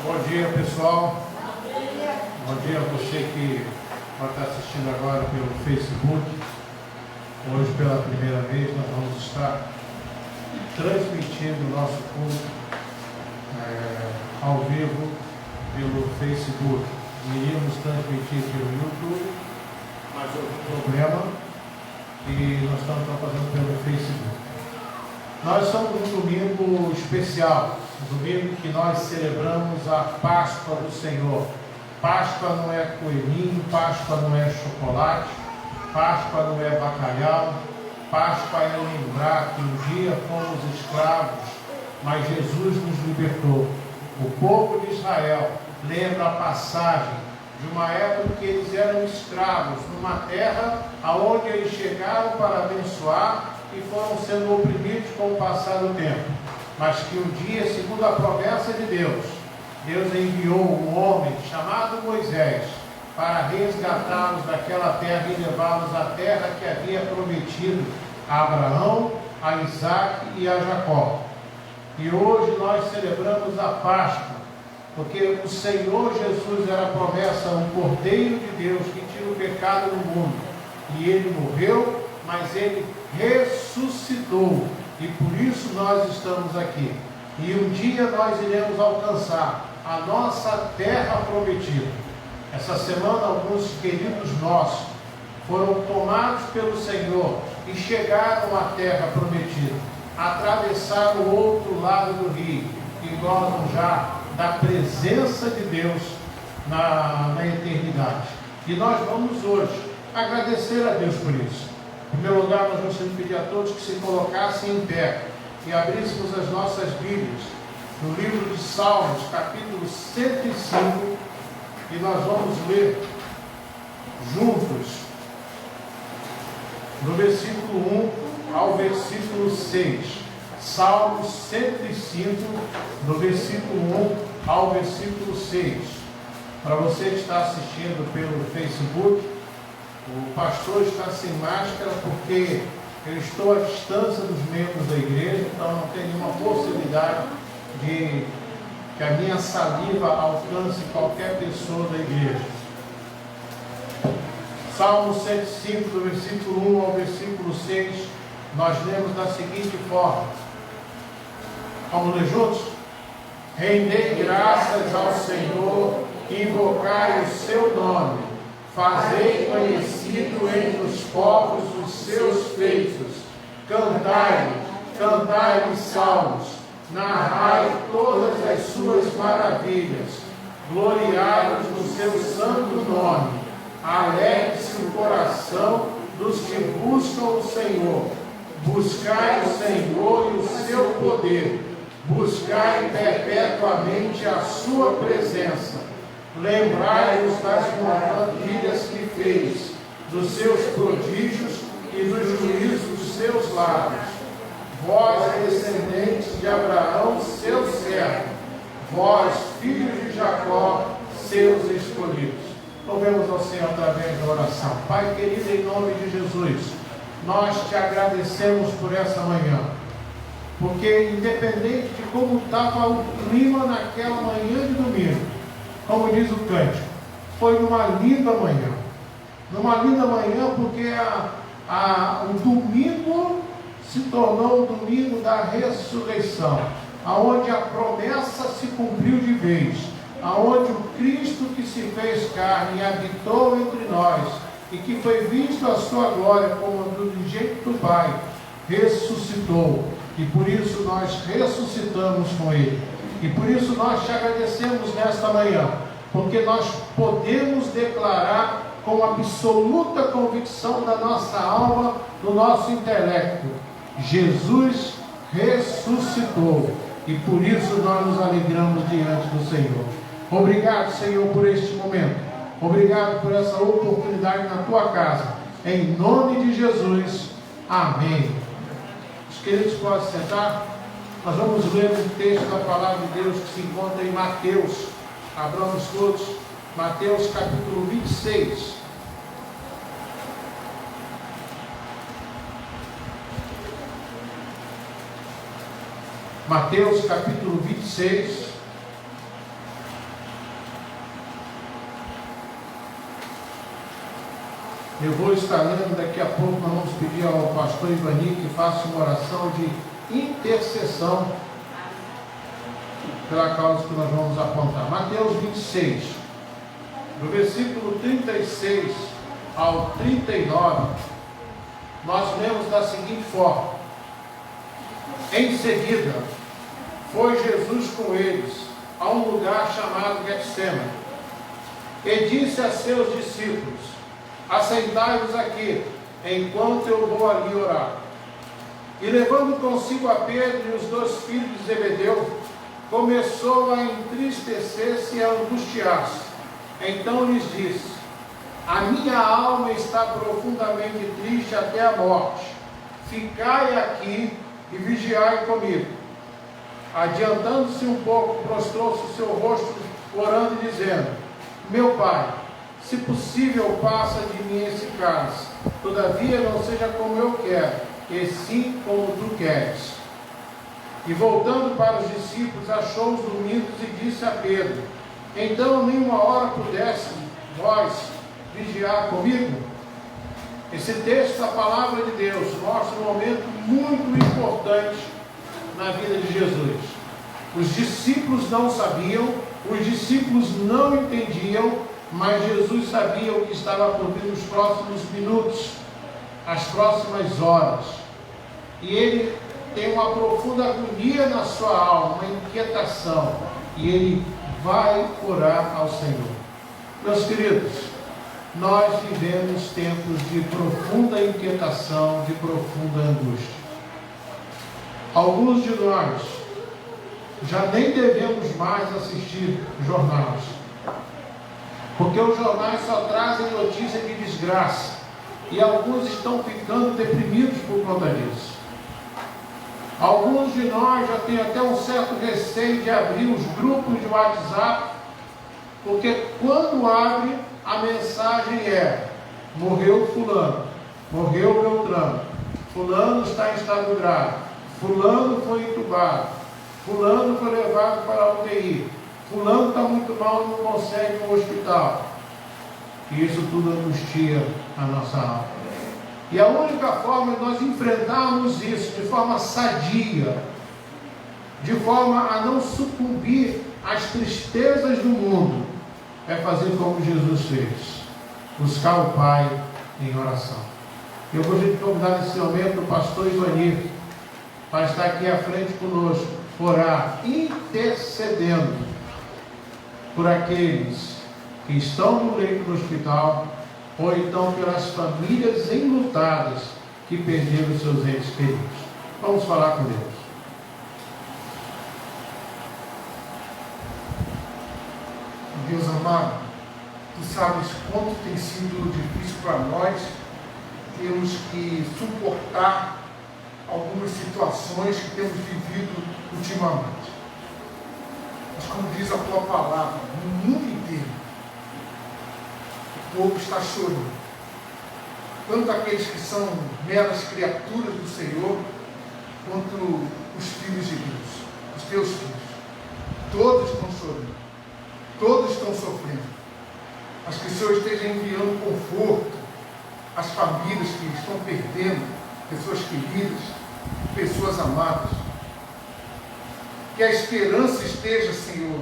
Bom dia, pessoal. Bom dia a você que pode estar assistindo agora pelo Facebook. Hoje, pela primeira vez, nós vamos estar transmitindo o nosso culto ao vivo pelo Facebook. Iríamos transmitir pelo YouTube, mas houve um problema e nós estamos fazendo pelo Facebook. Nós estamos num domingo especial, um domingo que nós celebramos a Páscoa do Senhor. Páscoa não é coelhinho, Páscoa não é chocolate, Páscoa não é bacalhau, Páscoa é lembrar que um dia fomos escravos, mas Jesus nos libertou. O povo de Israel lembra a passagem de uma época que eles eram escravos, numa terra aonde eles chegaram para abençoar e foram sendo oprimidos com o passar do tempo, mas que um dia, segundo a promessa de Deus, Deus enviou um homem chamado Moisés para resgatá-los daquela terra e levá-los à terra que havia prometido a Abraão, a Isaac e a Jacó. E hoje nós celebramos a Páscoa, porque o Senhor Jesus era a promessa, um Cordeiro de Deus que tira o pecado do mundo, e Ele morreu, mas Ele ressuscitou, e por isso nós estamos aqui. E um dia nós iremos alcançar a nossa terra prometida. Essa semana alguns queridos nossos foram tomados pelo Senhor e chegaram à terra prometida, atravessaram o outro lado do rio e gozam já da presença de Deus na eternidade. E nós vamos hoje agradecer a Deus por isso. Em primeiro lugar, nós gostaríamos de pedir a todos que se colocassem em pé e abríssemos as nossas Bíblias no livro de Salmos, capítulo 105, e nós vamos ler juntos do versículo 1 ao versículo 6. Salmos 105, do versículo 1 ao versículo 6. Para você que está assistindo pelo Facebook, o pastor está sem máscara porque eu estou à distância dos membros da igreja, então não tem nenhuma possibilidade de que a minha saliva alcance qualquer pessoa da igreja. Salmo 105, do versículo 1 ao versículo 6, nós lemos da seguinte forma. Vamos ler juntos? Rendei graças ao Senhor, invocai o seu nome, fazei conhecido entre os povos os seus feitos, cantai-lhe salmos, narrai todas as suas maravilhas, gloriai-vos no seu santo nome, alegre-se o coração dos que buscam o Senhor, buscai o Senhor e o seu poder, buscai perpetuamente a sua presença. Lembrai-vos das maravilhas que fez, dos seus prodígios e dos juízos dos seus lábios. Vós, descendentes de Abraão, seu servo, vós, filhos de Jacó, seus escolhidos. Louvemos ao Senhor através da oração. Pai querido, em nome de Jesus, nós te agradecemos por essa manhã, porque independente de como estava o clima naquela manhã de domingo, como diz o cântico, foi numa linda manhã. Numa linda manhã porque o domingo se tornou o domingo da ressurreição, aonde a promessa se cumpriu de vez, aonde o Cristo que se fez carne e habitou entre nós, e que foi visto a sua glória como do jeito do Pai, ressuscitou. E por isso nós ressuscitamos com Ele. E por isso nós te agradecemos nesta manhã, porque nós podemos declarar com absoluta convicção da nossa alma, do nosso intelecto: Jesus ressuscitou, e por isso nós nos alegramos diante do Senhor. Obrigado, Senhor, por este momento. Obrigado por essa oportunidade na tua casa. Em nome de Jesus. Amém. Os queridos podem sentar. Nós vamos ler um texto da palavra de Deus que se encontra em Mateus. Abramos todos. Mateus capítulo 26. Mateus capítulo 26. Eu vou estar lendo daqui a pouco, nós vamos pedir ao pastor Ivani que faça uma oração de intercessão pela causa que nós vamos apontar. Mateus 26, do versículo 36 ao 39, nós lemos da seguinte forma: em seguida, foi Jesus com eles a um lugar chamado Getsêmani, e disse a seus discípulos: assentai-vos aqui, enquanto eu vou ali orar. E levando consigo a Pedro e os 2 filhos de Zebedeu, começou a entristecer-se e a angustiar-se. Então lhes disse: a minha alma está profundamente triste até a morte. Ficai aqui e vigiai comigo. Adiantando-se um pouco, prostrou-se o seu rosto, orando e dizendo: meu Pai, se possível, passa de mim esse cálice. Todavia não seja como eu quero, e sim como tu queres. E voltando para os discípulos, achou-os dormindo e disse a Pedro: então nenhuma hora pudesse vós vigiar comigo? Esse texto da palavra de Deus mostra um momento muito importante na vida de Jesus. Os discípulos não sabiam, os discípulos não entendiam, mas Jesus sabia o que estava por vir nos próximos minutos, as próximas horas. E ele tem uma profunda agonia na sua alma, uma inquietação, e ele vai orar ao Senhor. Meus queridos, nós vivemos tempos de profunda inquietação, de profunda angústia. Alguns de nós já nem devemos mais assistir jornais, porque os jornais só trazem notícia de desgraça, e alguns estão ficando deprimidos por conta disso. Alguns de nós já têm até um certo receio de abrir os grupos de WhatsApp, porque quando abre, a mensagem é: morreu fulano, morreu Beltrano, fulano está em estado grave, fulano foi entubado, fulano foi levado para a UTI, fulano está muito mal e não consegue ir no hospital. E isso tudo angustia a nossa alma. E a única forma de nós enfrentarmos isso de forma sadia, de forma a não sucumbir às tristezas do mundo, é fazer como Jesus fez: buscar o Pai em oração. Eu gostaria de convidar nesse momento o pastor Ivani para estar aqui à frente conosco, orar, intercedendo por aqueles que estão no leito do hospital, ou então pelas famílias enlutadas que perderam seus entes queridos. Vamos falar com Deus. Deus amado, tu sabes quanto tem sido difícil para nós termos que suportar algumas situações que temos vivido ultimamente. Mas como diz a tua palavra, no mundo inteiro o povo está chorando. Tanto aqueles que são meras criaturas do Senhor, quanto os filhos de Deus, os teus filhos. Todos estão chorando. Todos estão sofrendo. Mas que o Senhor esteja enviando conforto às famílias que estão perdendo pessoas queridas, pessoas amadas. Que a esperança esteja, Senhor,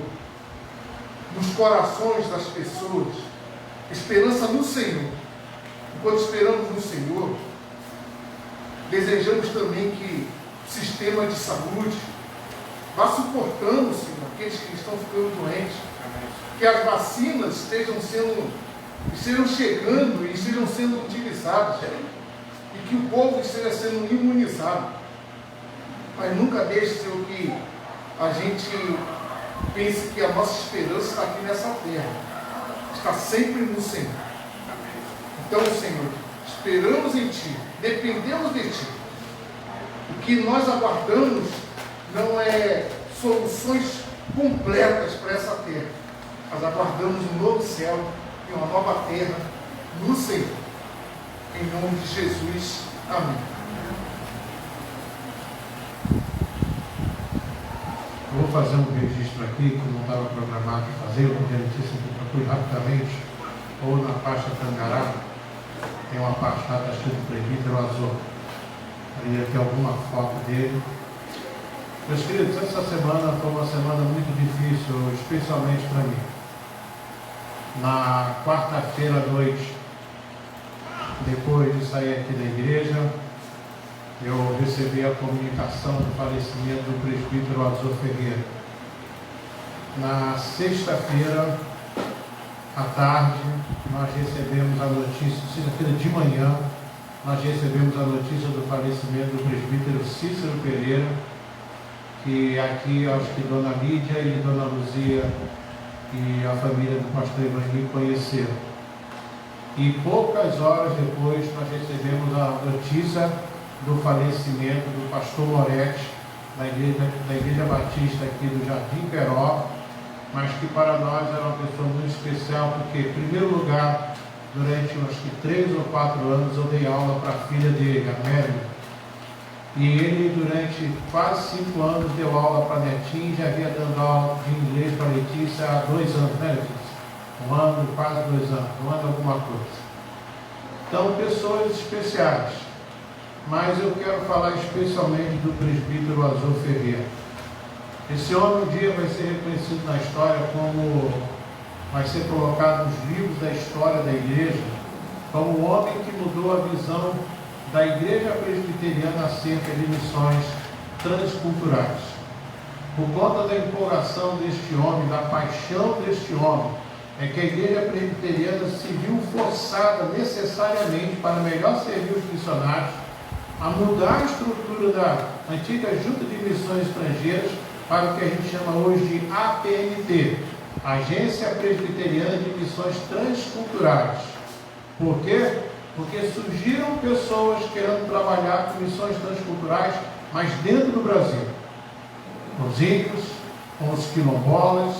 nos corações das pessoas. Esperança no Senhor. Enquanto esperamos no Senhor, desejamos também que o sistema de saúde vá suportando, Senhor, aqueles que estão ficando doentes. Que as vacinas estejam chegando e estejam sendo utilizadas, e que o povo esteja sendo imunizado. Mas nunca deixe, Senhor, que a gente pense que a nossa esperança está aqui nessa terra. Está sempre no Senhor. Então, Senhor, esperamos em Ti, dependemos de Ti. O que nós aguardamos não é soluções completas para essa terra, mas aguardamos um novo céu e uma nova terra no Senhor. Em nome de Jesus. Amém. Eu vou fazer um registro aqui que não estava programado de fazer. Eu pedi a notícia que procure rapidamente, ou na faixa Tangará, Tem uma parte lá, está escrito presbítero Azul. Aí aqui alguma foto dele. Meus queridos, essa semana foi uma semana muito difícil, especialmente para mim. Na quarta-feira à noite, depois de sair aqui da igreja, eu recebi a comunicação do falecimento do presbítero Azul Ferreira. Na sexta-feira à tarde, nós recebemos a notícia, sexta-feira de manhã, nós recebemos a notícia do falecimento do presbítero Cícero Pereira, que aqui acho que Dona Lídia e Dona Luzia e a família do pastor Evangelho conheceram. E poucas horas depois nós recebemos a notícia do falecimento do pastor Moretti, da igreja Batista aqui do Jardim Peró, mas que para nós era uma pessoa muito especial, porque, em primeiro lugar, durante acho que 3 ou 4 anos eu dei aula para a filha dele, a Mary. E ele, durante quase 5 anos, deu aula para a netinha e já havia dando aula de inglês para a Letícia há 2 anos, né, Letícia? 1 ano, quase 2 anos, 1 ano alguma coisa. Então, pessoas especiais. Mas eu quero falar especialmente do presbítero Azul Ferreira. Esse homem um dia vai ser reconhecido na história como, vai ser colocado nos livros da história da igreja, como o homem que mudou a visão da igreja presbiteriana acerca de missões transculturais. Por conta da empolgação deste homem, da paixão deste homem, é que a igreja presbiteriana se viu forçada necessariamente para melhor servir os missionários, a mudar a estrutura da antiga Junta de Missões Estrangeiras para o que a gente chama hoje de APMT, Agência Presbiteriana de Missões Transculturais. Por quê? Porque surgiram pessoas querendo trabalhar com missões transculturais, mas dentro do Brasil, com os índios, com os quilombolas,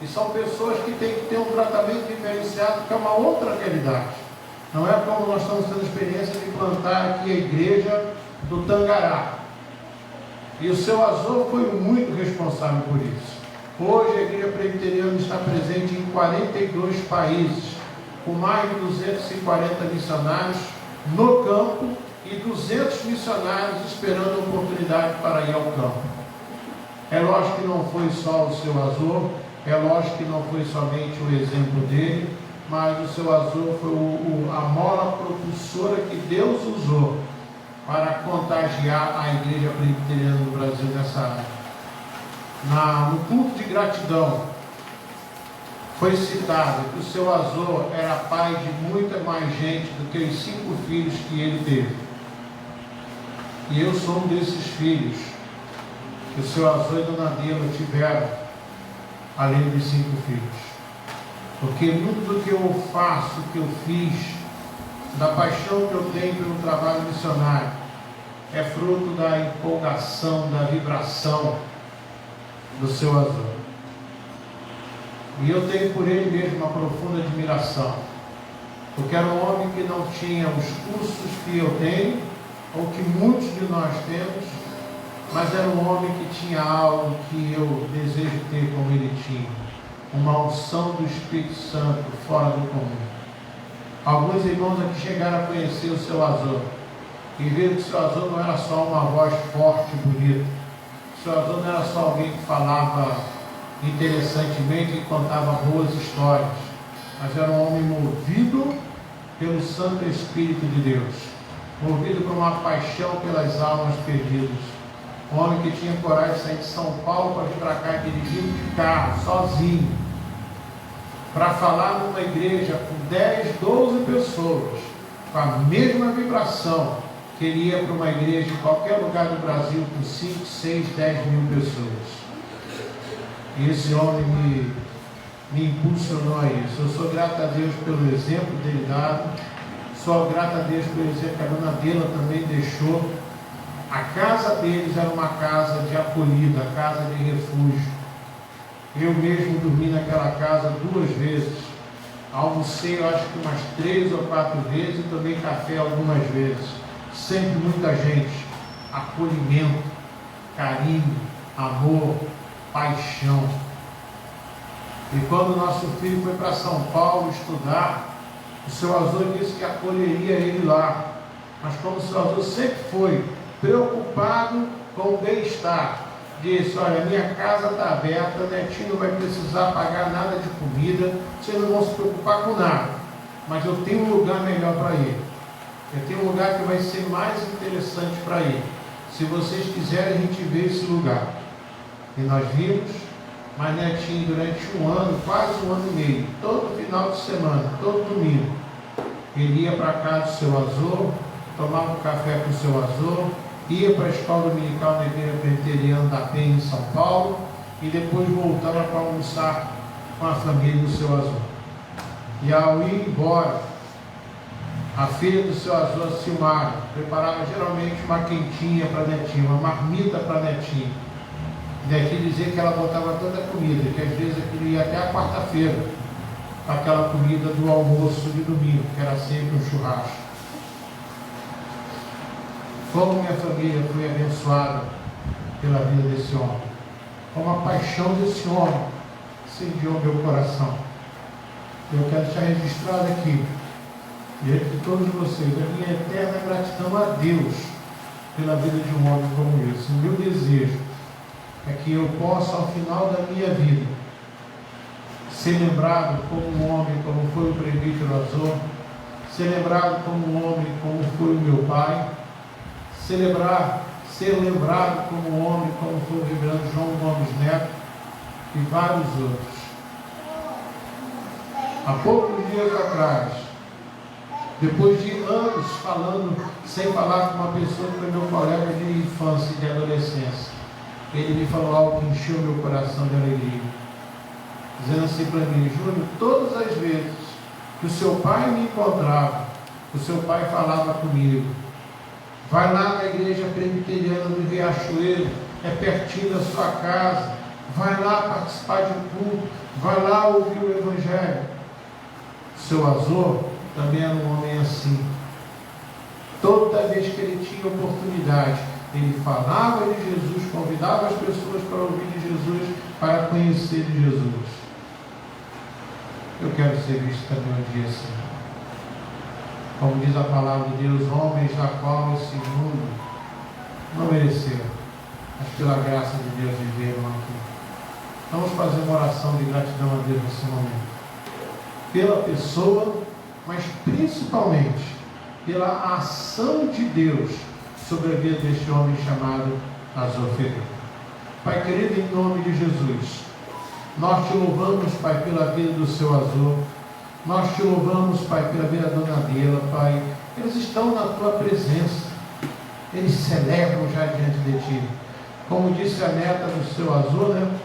e são pessoas que têm que ter um tratamento diferenciado, que é uma outra realidade. Não é como nós estamos tendo a experiência de plantar aqui a igreja do Tangará. E o seu Azul foi muito responsável por isso. Hoje a igreja presbiteriana está presente em 42 países, com mais de 240 missionários no campo e 200 missionários esperando a oportunidade para ir ao campo. É lógico que não foi só o seu Azul, é lógico que não foi somente o exemplo dele, mas o seu Azul foi a mola propulsora que Deus usou para contagiar a igreja presbiteriana do Brasil nessa área. No culto de gratidão, foi citado que o seu Azul era pai de muita mais gente do que os 5 filhos que ele teve. E eu sou um desses filhos que o seu Azul e Dona Dila tiveram, além dos 5 filhos. Porque muito do que eu faço, que eu fiz, da paixão que eu tenho pelo trabalho missionário, é fruto da empolgação, da vibração do seu Azul. E eu tenho por ele mesmo uma profunda admiração, porque era um homem que não tinha os cursos que eu tenho, ou que muitos de nós temos, mas era um homem que tinha algo que eu desejo ter como ele tinha, uma unção do Espírito Santo fora do comum. Alguns irmãos aqui chegaram a conhecer o seu Azul e viram que o seu Azul não era só uma voz forte e bonita, o seu Azul não era só alguém que falava interessantemente e contava boas histórias, mas era um homem movido pelo Santo Espírito de Deus, movido por uma paixão pelas almas perdidas, um homem que tinha coragem de sair de São Paulo para vir para cá dirigindo de carro, sozinho, para falar numa igreja com 10, 12 pessoas, com a mesma vibração que ele ia para uma igreja em qualquer lugar do Brasil com 5, 6, 10 mil pessoas. E esse homem me impulsionou a isso. Eu sou grato a Deus pelo exemplo dele dado, sou grato a Deus pelo exemplo que a Dona Dela também deixou. A casa deles era uma casa de acolhida, casa de refúgio. Eu mesmo dormi naquela casa 2 vezes, almocei eu acho que umas 3 ou 4 vezes e tomei café algumas vezes. Sempre muita gente, acolhimento, carinho, amor, paixão. E quando nosso filho foi para São Paulo estudar, O seu Azor disse que acolheria ele lá, mas como o seu Azor sempre foi preocupado com o bem-estar, disse: olha, minha casa está aberta, Netinho não vai precisar pagar nada de comida, vocês não vão se preocupar com nada, mas eu tenho um lugar melhor para ele, eu tenho um lugar que vai ser mais interessante para ele. Se vocês quiserem, a gente vê esse lugar. E nós vimos, mas Netinho, durante um ano, quase um ano e meio, todo final de semana, todo domingo, ele ia para a casa do seu Azor, tomava um café com o seu Azor, ia para a escola dominical na igreja presbiteriana da Penha, em São Paulo, e depois voltava para almoçar com a família do seu Azor. E ao ir embora, a filha do seu Azor, Silmara, preparava geralmente uma quentinha para Netinho, uma marmita para Netinho. Netinho dizia que ela botava toda a comida, que às vezes aquilo ia até a quarta-feira, aquela comida do almoço de domingo, que era sempre um churrasco. Como minha família foi abençoada pela vida desse homem, como a paixão desse homem incendiou meu coração. Eu quero deixar registrado aqui, diante de todos vocês, a minha eterna gratidão a Deus pela vida de um homem como esse. O meu desejo é que eu possa, ao final da minha vida, ser lembrado como um homem, como foi o presbítero Azor, ser lembrado como um homem, como foi o meu pai, ser lembrado como um homem, como foi o reverendo João Gomes Neto e vários outros. Há poucos dias atrás, depois de anos falando, sem falar com uma pessoa que foi meu colega de infância e de adolescência, ele me falou algo que encheu meu coração de alegria, dizendo assim para mim: Júnior, todas as vezes que o seu pai me encontrava, o seu pai falava comigo: vai lá na igreja presbiteriana do Riachuelo, é pertinho da sua casa, vai lá participar de um culto, vai lá ouvir o Evangelho. Seu Azor também era um homem assim. Toda vez que ele tinha oportunidade, ele falava de Jesus, convidava as pessoas para ouvir de Jesus, para conhecer de Jesus. Eu quero ser visto também um dia assim. Como diz a palavra de Deus, homens da qual esse mundo não mereceu, mas pela graça de Deus viveram aqui. Vamos fazer uma oração de gratidão a Deus nesse momento, pela pessoa, mas principalmente pela ação de Deus sobre a vida deste homem chamado Azor Ferreira. Pai querido, em nome de Jesus, nós te louvamos, Pai, pela vida do seu Azor. Nós te louvamos, Pai, pela vida da dona Adela, Pai. Eles estão na tua presença, eles celebram já diante de ti. Como disse a neta do seu Azor, né?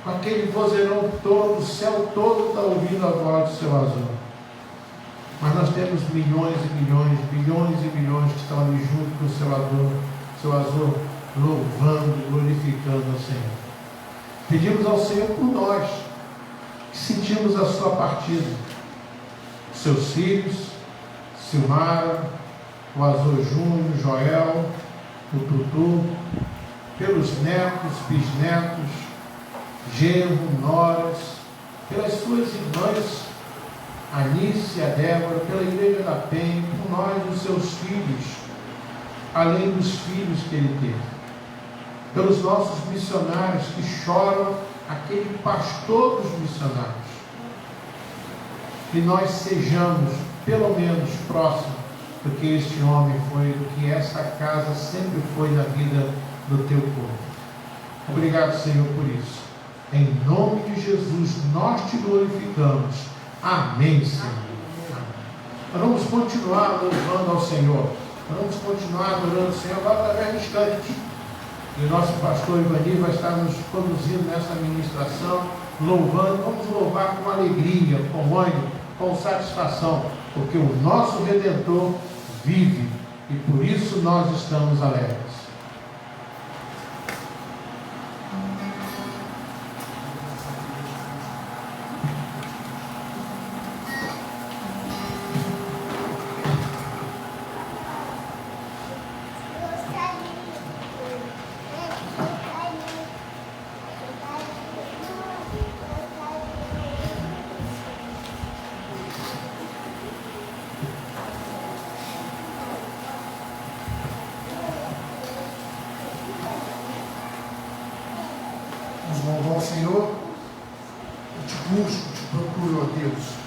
Com aquele vozeirão todo, o céu todo está ouvindo a voz do seu Azor. Mas nós temos milhões e milhões, bilhões e bilhões que estão ali junto com o seu Azor, louvando e glorificando ao Senhor. Pedimos ao Senhor por nós, que sentimos a sua partida, seus filhos, Silmara, o Azor Júnior, Joel, o Tutu, pelos netos, bisnetos, genro, noras, pelas suas irmãs, Anice e a Débora, pela igreja da Penha, por nós, os seus filhos, além dos filhos que ele teve, pelos nossos missionários que choram, aquele pastor dos missionários. Que nós sejamos, pelo menos, próximos do que este homem foi, do que essa casa sempre foi na vida do teu povo. Obrigado, Senhor, por isso. Em nome de Jesus, nós te glorificamos. Amém, Senhor. Amém. Nós vamos continuar louvando ao Senhor. Nós vamos continuar adorando o Senhor agora através dos cânticos. E o nosso pastor Ivani vai estar nos conduzindo nessa ministração, louvando. Vamos louvar com alegria, com ânimo, com satisfação, porque o nosso Redentor vive e por isso nós estamos alegres. ao Senhor, eu te busco, te procuro, ó Deus.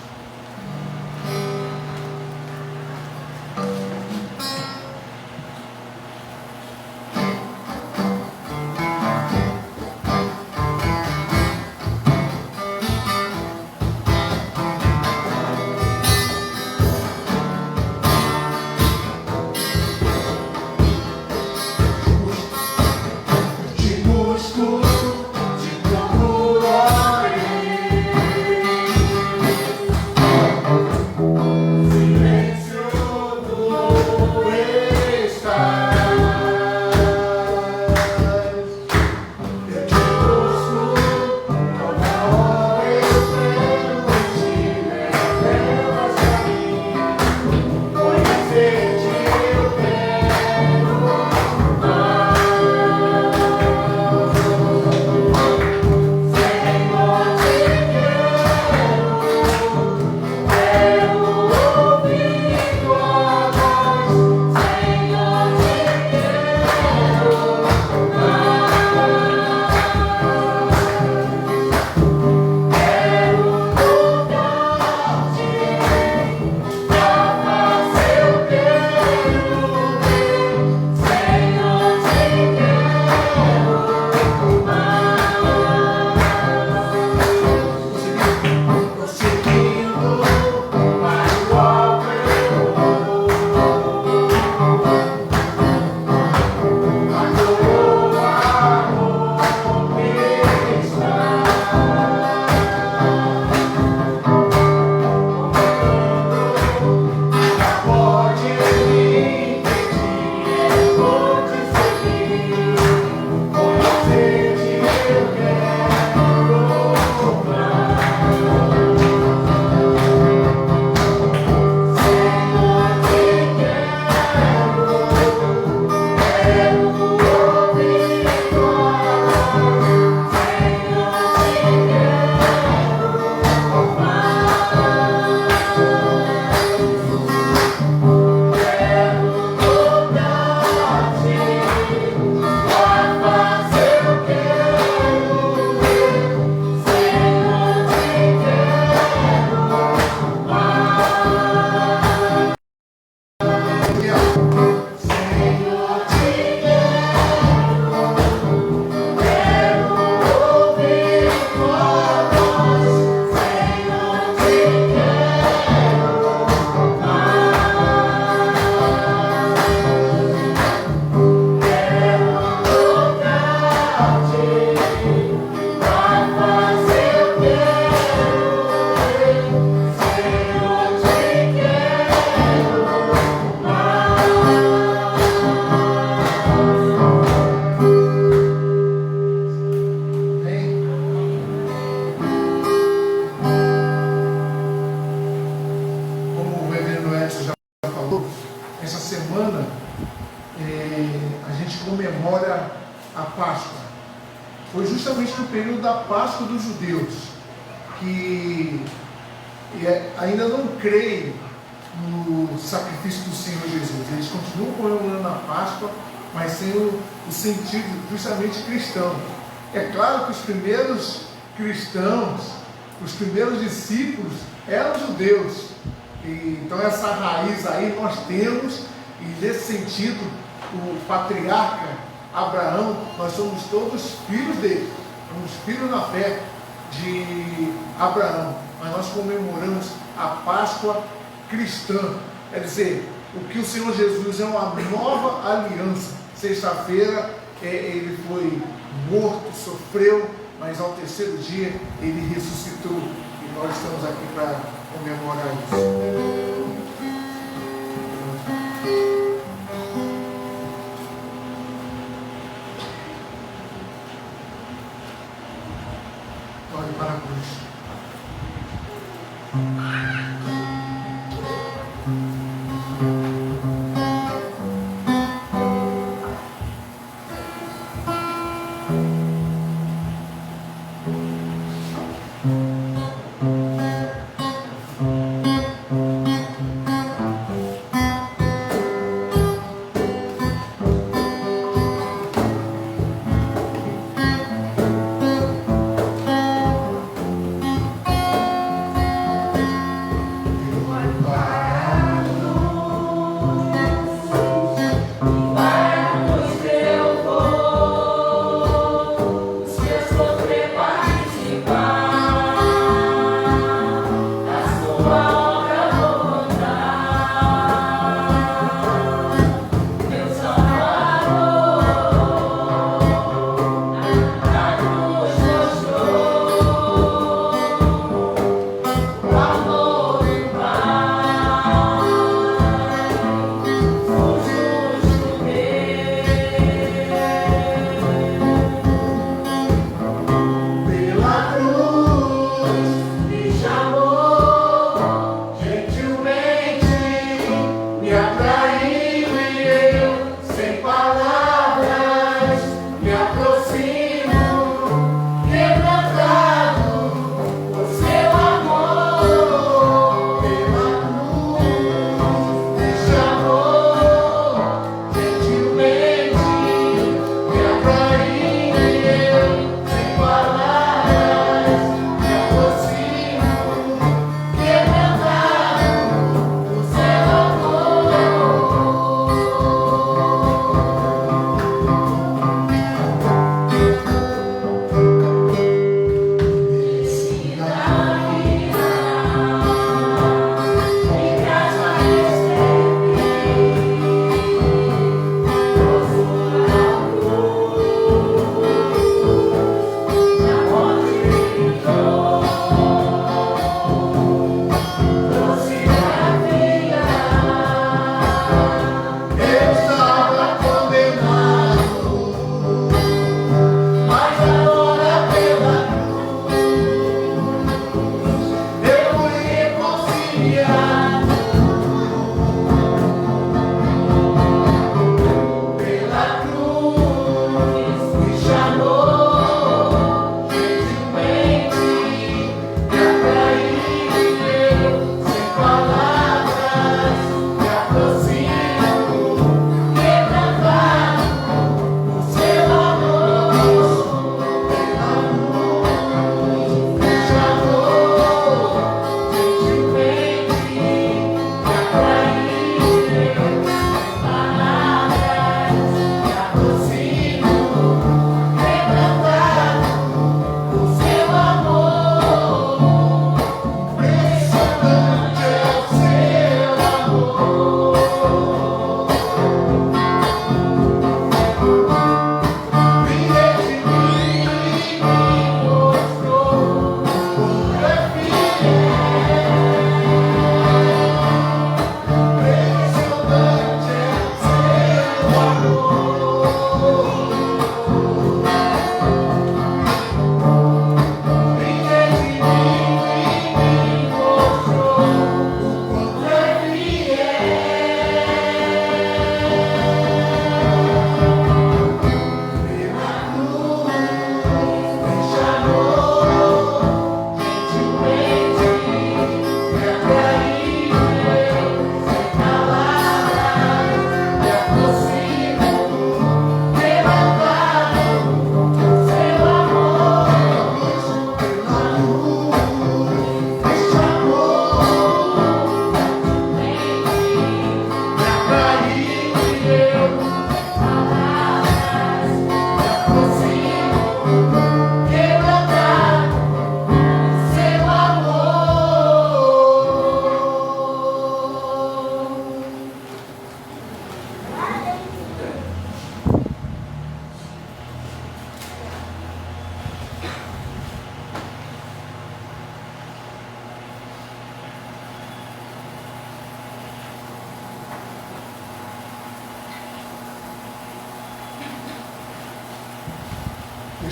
Ainda não creem no sacrifício do Senhor Jesus. Eles continuam comemorando a Páscoa, mas sem o sentido justamente cristão. É claro que os primeiros cristãos, os primeiros discípulos eram judeus. Então essa raiz aí nós temos, e nesse sentido o patriarca Abraão, nós somos todos filhos dele, somos filhos na fé de Abraão, mas nós comemoramos a Páscoa cristã, quer dizer, o que o Senhor Jesus é uma nova aliança. Sexta-feira ele foi morto, sofreu, mas ao terceiro dia ele ressuscitou, e nós estamos aqui para comemorar isso. Olhe para a cruz.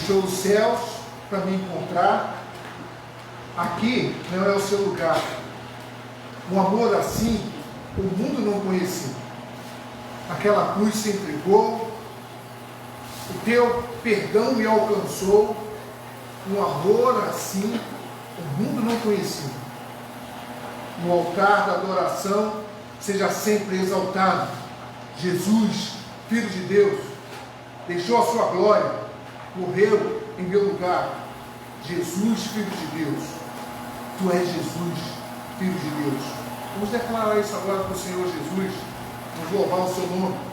deixou os céus para me encontrar. Aqui não é o seu lugar. Um amor assim, o mundo não conhecia. Aquela cruz se entregou, o teu perdão me alcançou. Um amor assim, o mundo não conhecia. No altar da adoração, seja sempre exaltado. Jesus, Filho de Deus, deixou a sua glória, morreu em meu lugar. Jesus, Filho de Deus, tu és Jesus, Filho de Deus. Vamos declarar isso agora para o Senhor Jesus. Vamos louvar o seu nome.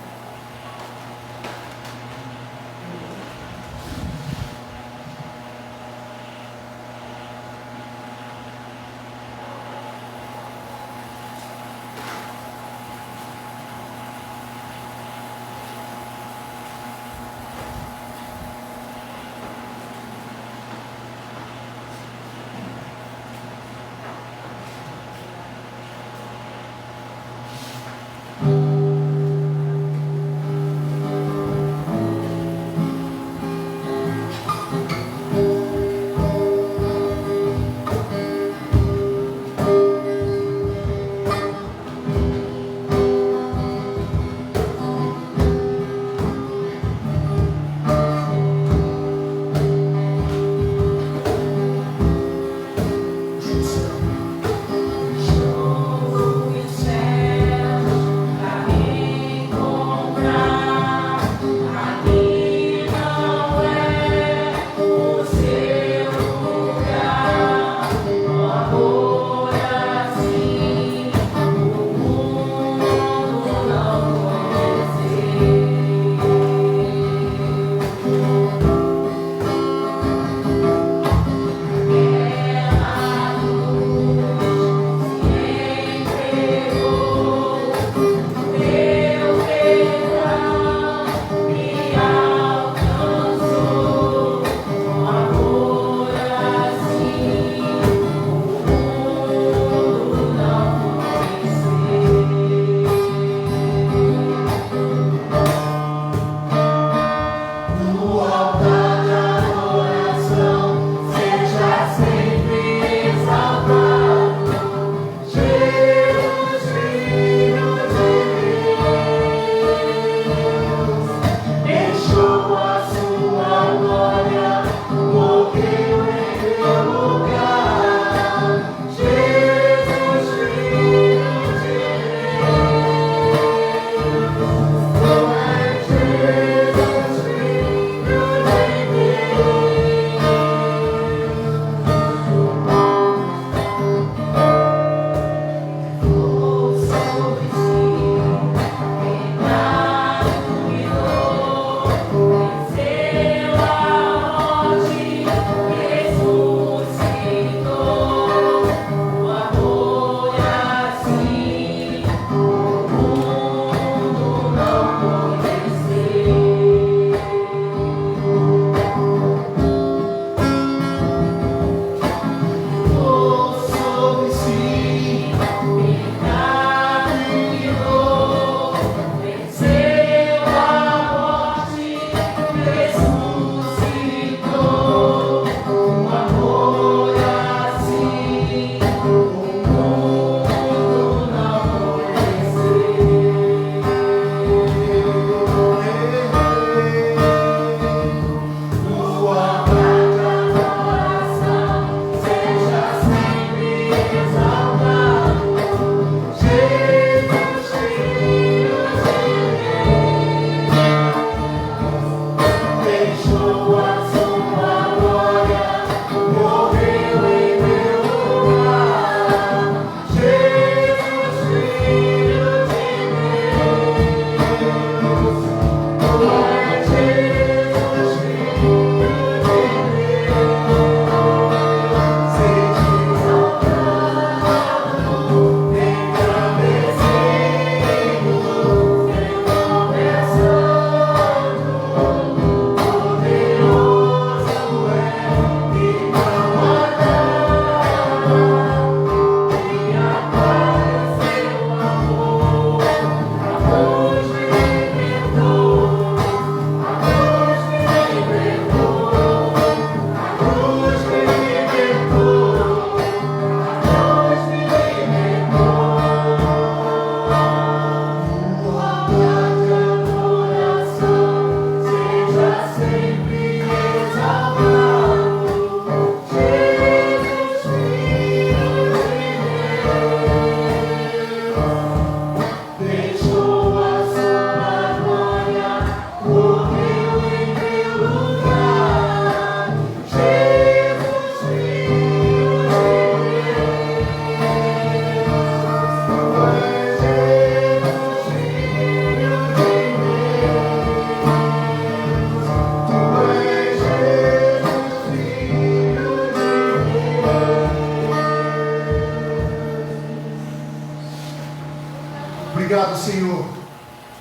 obrigado, Senhor,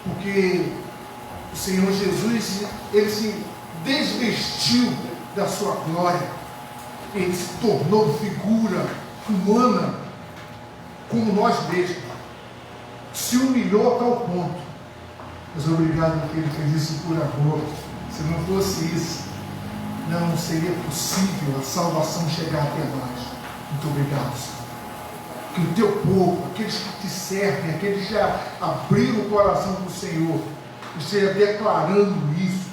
porque o Senhor Jesus, Ele se desvestiu da sua glória, Ele se tornou figura humana, como nós mesmos, se humilhou a tal ponto. Mas obrigado porque Ele fez isso por amor. Se não fosse isso, não seria possível a salvação chegar até nós. Muito obrigado, Senhor. Que o teu povo, aqueles que te servem, aqueles que já abriram o coração para o Senhor, esteja declarando isso,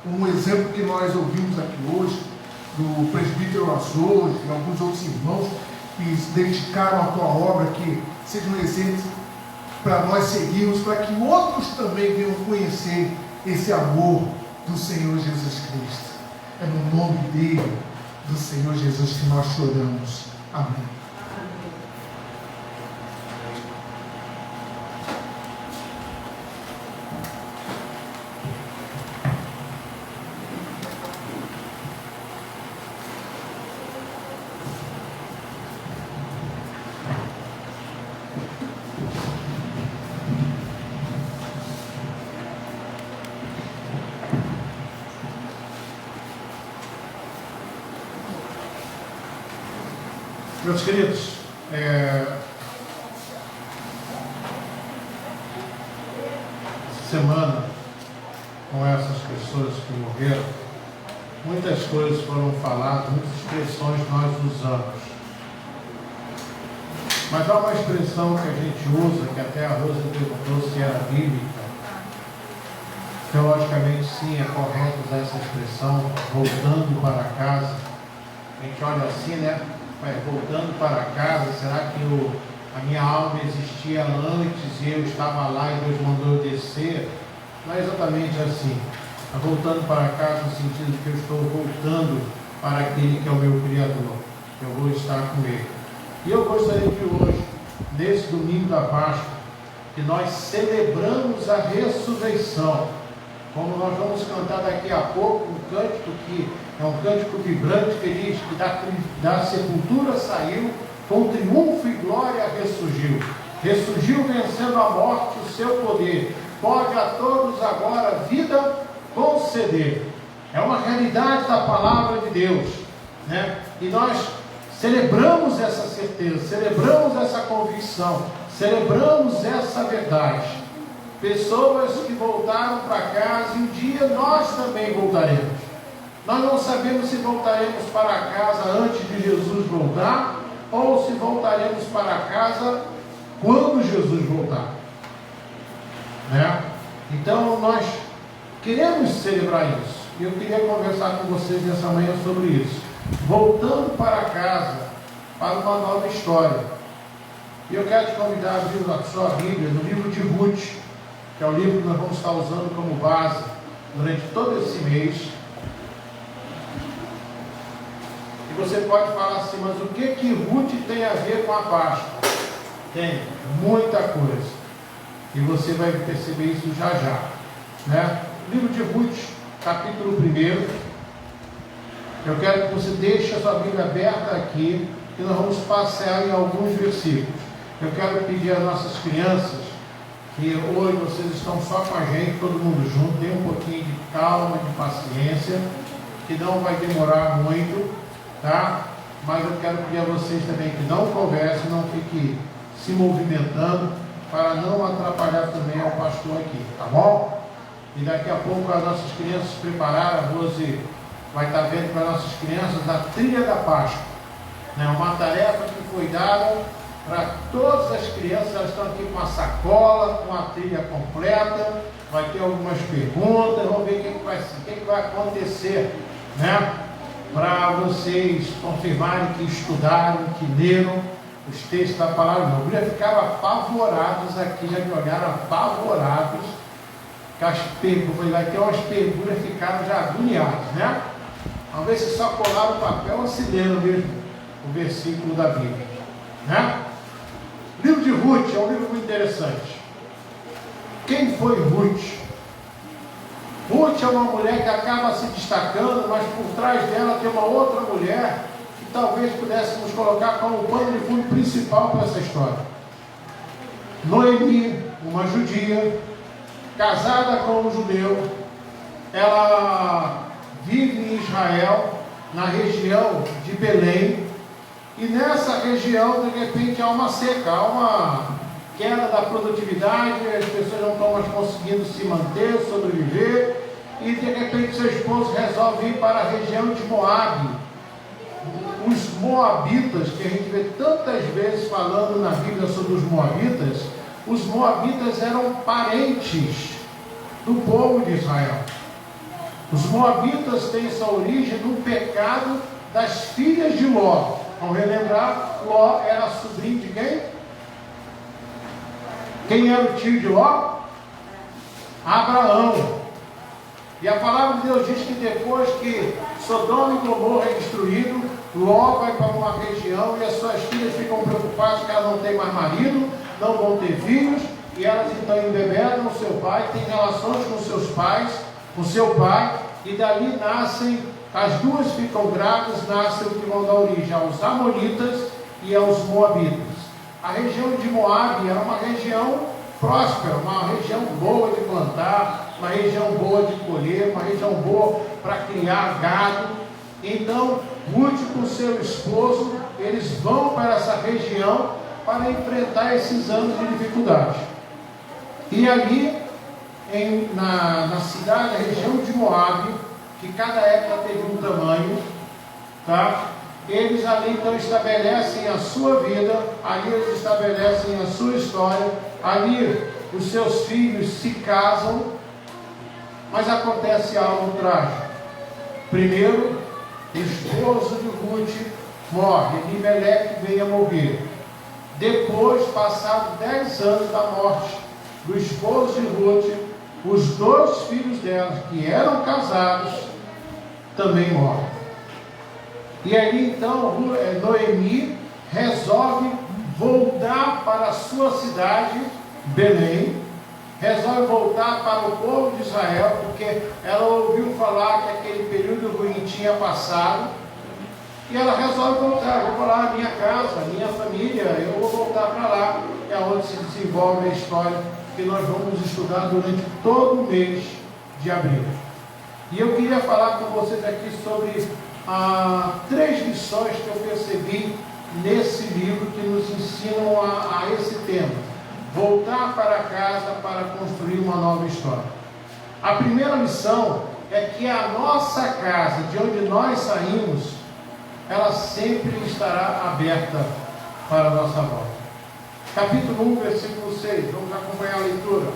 um exemplo que nós ouvimos aqui hoje, do presbítero Azor e alguns outros irmãos que se dedicaram à tua obra, que seja um exemplo para nós seguirmos, para que outros também venham conhecer esse amor do Senhor Jesus Cristo. É no nome dele, do Senhor Jesus, que nós choramos. Amém. Meus queridos, essa semana, com essas pessoas que morreram, muitas coisas foram faladas, muitas expressões nós usamos. Mas há uma expressão que a gente usa, que até a Rosa perguntou se era bíblica. Teologicamente, sim, é correto usar essa expressão, voltando para casa. A gente olha assim, né? Voltando para casa, será que a minha alma existia antes e eu estava lá e Deus mandou eu descer? Não é exatamente assim. É voltando para casa no sentido de que eu estou voltando para aquele que é o meu Criador. Eu vou estar com Ele. E eu gostaria que hoje, nesse domingo da Páscoa, que nós celebramos a ressurreição, como nós vamos cantar daqui a pouco, um cântico que é um cântico vibrante, que diz que da sepultura saiu, com triunfo e glória ressurgiu. Ressurgiu vencendo a morte, o seu poder. Pode a todos agora vida conceder. É uma realidade da palavra de Deus, né? E nós celebramos essa certeza, celebramos essa convicção, celebramos essa verdade. Pessoas que voltaram para casa e um dia nós também voltaremos. Nós não sabemos se voltaremos para casa antes de Jesus voltar ou se voltaremos para casa quando Jesus voltar, né? Então nós queremos celebrar isso. E eu queria conversar com vocês nessa manhã sobre isso. Voltando para casa, para uma nova história. E eu quero te convidar a abrir a sua Bíblia no livro de Ruth, que é o livro que nós vamos estar usando como base durante todo esse mês. E você pode falar assim, mas o que Ruth tem a ver com a Páscoa? Tem muita coisa. E você vai perceber isso já já, né? Livro de Ruth, capítulo 1. Eu quero que você deixe a sua Bíblia aberta aqui, que nós vamos passear em alguns versículos. Eu quero pedir às nossas crianças, que hoje vocês estão só com a gente, todo mundo junto, tenha um pouquinho de calma, de paciência, que não vai demorar muito, tá? Mas eu quero pedir a vocês também que não conversem, não fiquem se movimentando, para não atrapalhar também ao pastor aqui, tá bom? E daqui a pouco as nossas crianças prepararam, a Rose vai estar vendo para as nossas crianças a trilha da Páscoa, né? Uma tarefa que foi dada para todas as crianças. Elas estão aqui com a sacola, com a trilha completa, vai ter algumas perguntas, vamos ver o que vai acontecer, né? Para vocês confirmarem que estudaram, que leram os textos da palavra. Eu já ficava apavorados aqui, já me olharam apavorados, que vai ter umas perguntas, ficaram já agoniados, né? Vamos ver se só colaram o papel ou se leram mesmo o versículo da Bíblia, né? O livro de Ruth é um livro muito interessante. Quem foi Ruth? Ruth é uma mulher que acaba se destacando, mas por trás dela tem uma outra mulher que talvez pudéssemos colocar como pano de fundo principal para essa história. Noemi, uma judia, casada com um judeu. Ela vive em Israel, na região de Belém, e nessa região, de repente, há uma seca, há uma queda da produtividade, as pessoas não estão mais conseguindo se manter, sobreviver, e de repente seu esposo resolve ir para a região de Moabe. Os moabitas, que a gente vê tantas vezes falando na Bíblia sobre os moabitas eram parentes do povo de Israel. Os moabitas têm sua origem no pecado das filhas de Ló. Vamos relembrar, Ló era sobrinho de quem? Quem era o tio de Ló? Abraão. E a palavra de Deus diz que depois que Sodoma e Gomorra é destruído, Ló vai para uma região e as suas filhas ficam preocupadas que elas não têm mais marido, não vão ter filhos, e elas então embebedam o seu pai, têm relações com seus pais, com seu pai, e dali nascem, as duas ficam grávidas, nascem o que vão dar origem aos amonitas e aos moabitas. A região de Moabe era uma região próspera, uma região boa de plantar, uma região boa de colher, uma região boa para criar gado. Então, Ruth com seu esposo, eles vão para essa região para enfrentar esses anos de dificuldade. E ali, na cidade, na região de Moabe, que cada época teve um tamanho, tá? Eles ali então estabelecem a sua vida, ali eles estabelecem a sua história, ali os seus filhos se casam, mas acontece algo trágico. Primeiro, o esposo de Ruth morre, Elimeleque vem a morrer. Depois, passados 10 anos da morte do esposo de Ruth, os dois filhos dela, que eram casados, também morrem. E aí então Noemi resolve voltar para a sua cidade, Belém, resolve voltar para o povo de Israel, porque ela ouviu falar que aquele período ruim tinha passado, e ela resolve voltar. Vou falar a minha casa, a minha família, eu vou voltar para lá. É onde se desenvolve a história que nós vamos estudar durante todo o mês de abril. E eu queria falar com vocês aqui sobre 3 lições que eu percebi nesse livro que nos ensinam a esse tema: voltar para casa para construir uma nova história. A primeira lição é que a nossa casa, de onde nós saímos, ela sempre estará aberta para a nossa volta. Capítulo 1, versículo 6, vamos acompanhar a leitura.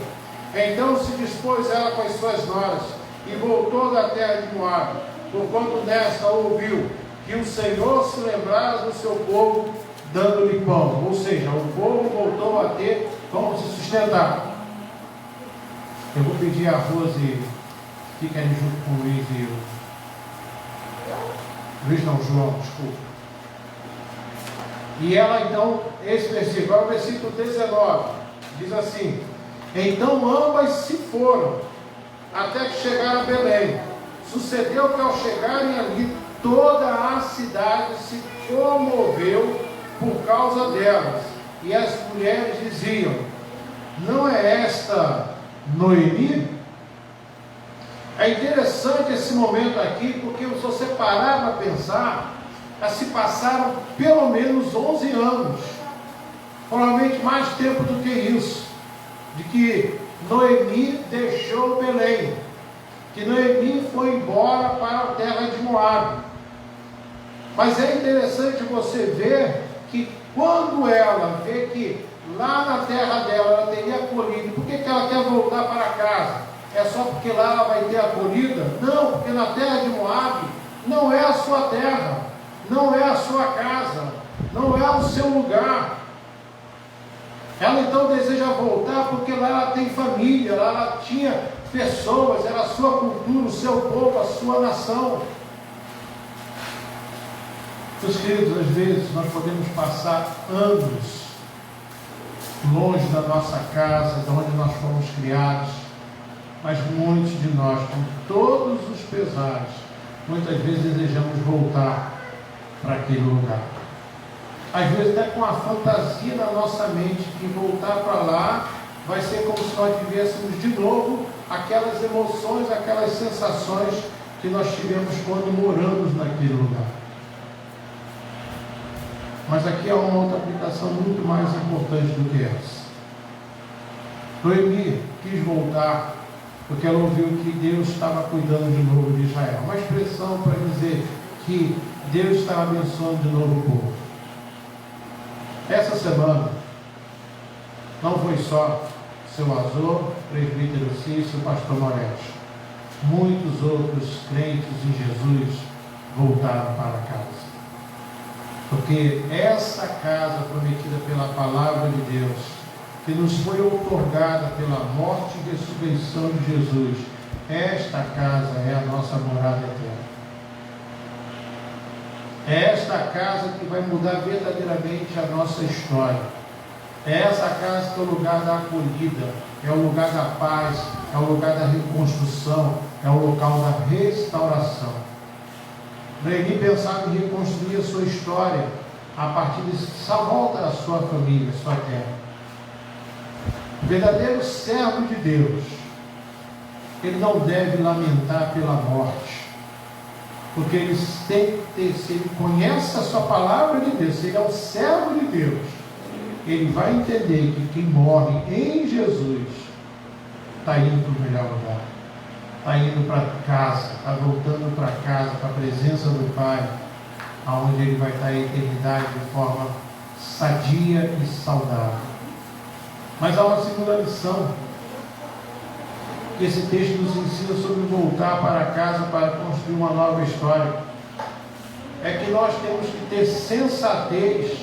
Então se dispôs ela com as suas noras e voltou da terra de Moabe, porquanto nesta ouviu que o Senhor se lembrara do seu povo, dando-lhe pão. Ou seja, o povo voltou a ter como se sustentar. Eu vou pedir a Rose, fica aí junto com o Luiz e João, desculpa. E ela então, esse versículo, é o versículo 19, diz assim: então ambas se foram, até que chegaram a Belém. Sucedeu que ao chegarem ali, toda a cidade se comoveu por causa delas, e as mulheres diziam: não é esta Noemi? É interessante esse momento aqui, porque se você parar para pensar, já se passaram pelo menos 11 anos, provavelmente mais tempo do que isso, de que Noemi deixou Belém, que Noemi foi embora para a terra de Moabe. Mas é interessante você ver que quando ela vê que lá na terra dela ela teria acolhido, por que ela quer voltar para casa? É só porque lá ela vai ter acolhida? Não, porque na terra de Moabe não é a sua terra, não é a sua casa, não é o seu lugar. Ela então deseja voltar porque lá ela tem família, lá ela tinha pessoas, era a sua cultura, o seu povo, a sua nação. Meus queridos, às vezes nós podemos passar anos longe da nossa casa, de onde nós fomos criados, mas muitos de nós, com todos os pesares, muitas vezes desejamos voltar para aquele lugar. Às vezes até com a fantasia na nossa mente que voltar para lá vai ser como se nós vivêssemos de novo aquelas emoções, aquelas sensações que nós tivemos quando moramos naquele lugar. Mas aqui há uma outra aplicação muito mais importante do que essa. Noemi quis voltar porque ela ouviu que Deus estava cuidando de novo de Israel. Uma expressão para dizer que Deus estava abençoando de novo o povo. Essa semana não foi só seu Azor, presbítero Cícero, pastor Moretti. Muitos outros crentes em Jesus voltaram para casa. Porque essa casa prometida pela palavra de Deus, que nos foi outorgada pela morte e ressurreição de Jesus, esta casa é a nossa morada eterna. É esta casa que vai mudar verdadeiramente a nossa história. É essa casa que é o lugar da acolhida, é o lugar da paz, é o lugar da reconstrução, é o local da restauração. Noemi pensava em reconstruir a sua história a partir dessa volta à sua família, à sua terra. O verdadeiro servo de Deus, ele não deve lamentar pela morte, porque ele tem que ter, se ele conhece a sua palavra de Deus, se ele é um servo de Deus, ele vai entender que quem morre em Jesus está indo para o melhor lugar, está indo para casa, está voltando para casa, para a presença do Pai, aonde ele vai estar a eternidade de forma sadia e saudável. Mas há uma segunda lição que esse texto nos ensina sobre voltar para casa para construir uma nova história. É que nós temos que ter sensatez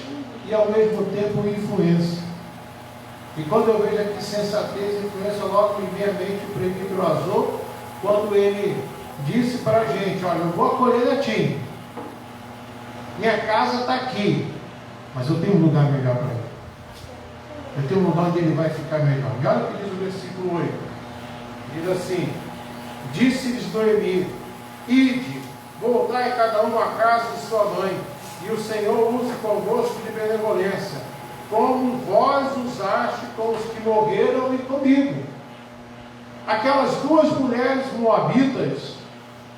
e ao mesmo tempo influência. E quando eu vejo aqui sensatez e influência, logo me vem à mente o presbítero Azor, quando ele disse para a gente: olha, eu vou acolher Netinho, minha casa está aqui, mas eu tenho um lugar melhor para ele. Eu tenho um lugar onde ele vai ficar melhor. E olha o que diz o versículo 8. Diz assim: disse-lhes Noemi: ide, voltai cada um à casa de sua mãe, e o Senhor use convosco de benevolência, como vós usaste com os que morreram e comigo. Aquelas duas mulheres moabitas,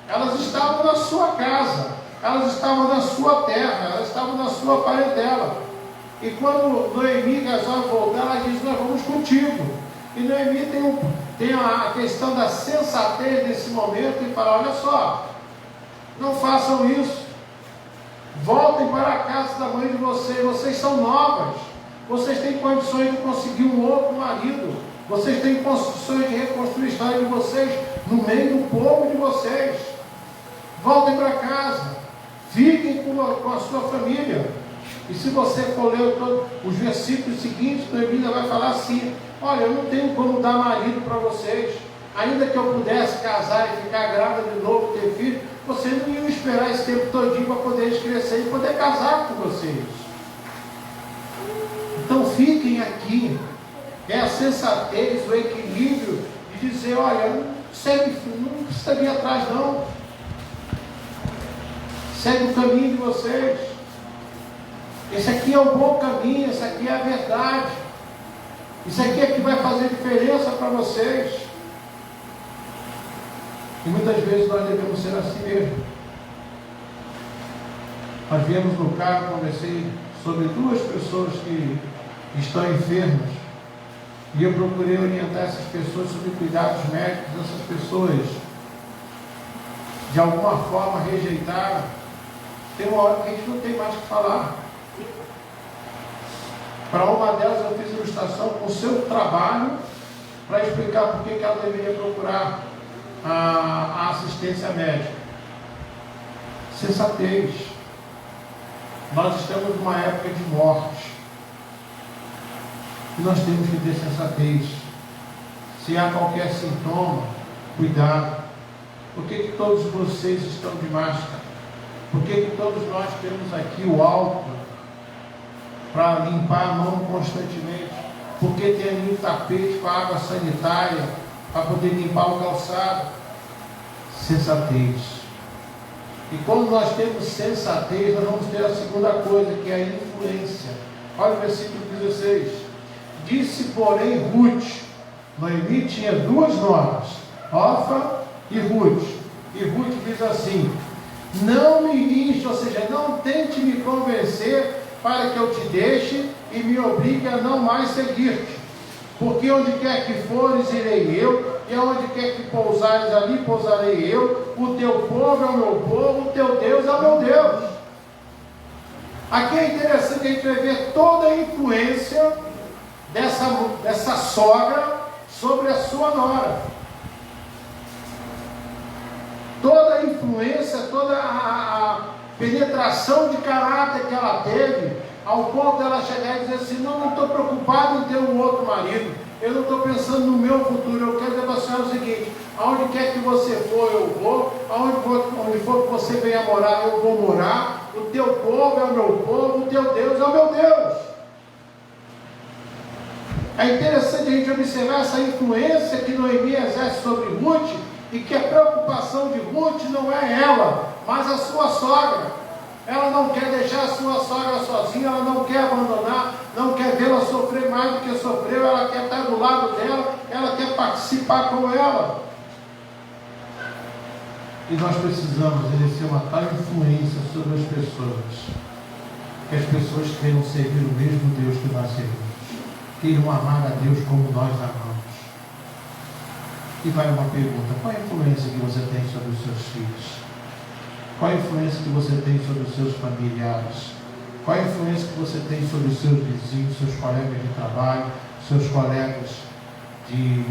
elas estavam na sua casa, elas estavam na sua terra, elas estavam na sua parentela. E quando Noemi resolve voltar, ela diz: nós vamos contigo. E Noemi tem a questão da sensatez nesse momento e fala: olha só, não façam isso, voltem para a casa da mãe de vocês, vocês são novas, vocês têm condições de conseguir um outro marido, vocês têm condições de reconstruir a história de vocês no meio do povo de vocês. Voltem para casa, fiquem com a sua família. E se você for ler todos os versículos seguintes, Noemi vai falar assim: olha, eu não tenho como dar marido para vocês, ainda que eu pudesse casar e ficar grávida de novo, ter filho, vocês não iam esperar esse tempo todinho para poder eles crescer e poder casar com vocês. Então fiquem aqui. É a sensatez, o equilíbrio de dizer: olha, não precisa vir atrás não, segue o caminho de vocês. Esse aqui é o bom caminho, esse aqui é a verdade. Isso aqui é que vai fazer diferença para vocês. E muitas vezes nós devemos ser assim mesmo. Nós viemos no carro, conversei sobre duas pessoas que estão enfermas. E eu procurei orientar essas pessoas sobre cuidados médicos. Essas pessoas, de alguma forma, rejeitaram. Tem uma hora que a gente não tem mais o que falar. Para uma delas eu fiz ilustração com o seu trabalho para explicar por que ela deveria procurar a assistência médica. Sensatez. Nós estamos numa época de morte e nós temos que ter sensatez. Se há qualquer sintoma, cuidado. Por que todos vocês estão de máscara? Por que todos nós temos aqui o álcool para limpar a mão constantemente? Porque tem ali o tapete com a água sanitária para poder limpar o calçado? Sensatez. E quando nós temos sensatez, nós vamos ter a segunda coisa, que é a influência. Olha o versículo 16. Disse, porém, Ruth. Noemi tinha duas noras, Orfa e Ruth. E Ruth diz assim: não me inste, ou seja, não tente me convencer para que eu te deixe e me obrigue a não mais seguir-te. Porque onde quer que fores, irei eu, e aonde quer que pousares, ali pousarei eu. O teu povo é o meu povo, o teu Deus é o meu Deus. Aqui é interessante a gente ver toda a influência dessa sogra sobre a sua nora. Toda a influência, toda a penetração de caráter que ela teve, ao ponto dela chegar e dizer assim: não estou preocupado em ter um outro marido, eu não estou pensando no meu futuro, eu quero dizer para a senhora o seguinte: aonde quer que você for, eu vou, onde for que você venha morar, eu vou morar, o teu povo é o meu povo, o teu Deus é o meu Deus. É interessante a gente observar essa influência que Noemi exerce sobre Ruth, e que a preocupação de Ruth não é ela, mas a sua sogra. Ela não quer deixar a sua sogra sozinha, ela não quer abandonar, não quer vê-la sofrer mais do que sofreu, ela quer estar do lado dela, ela quer participar com ela. E nós precisamos exercer uma tal influência sobre as pessoas, que as pessoas queiram servir o mesmo Deus que nós servimos, queiram amar a Deus como nós amamos. E vai uma pergunta: qual é a influência que você tem sobre os seus filhos? Qual a influência que você tem sobre os seus familiares? Qual a influência que você tem sobre os seus vizinhos, seus colegas de trabalho, seus colegas de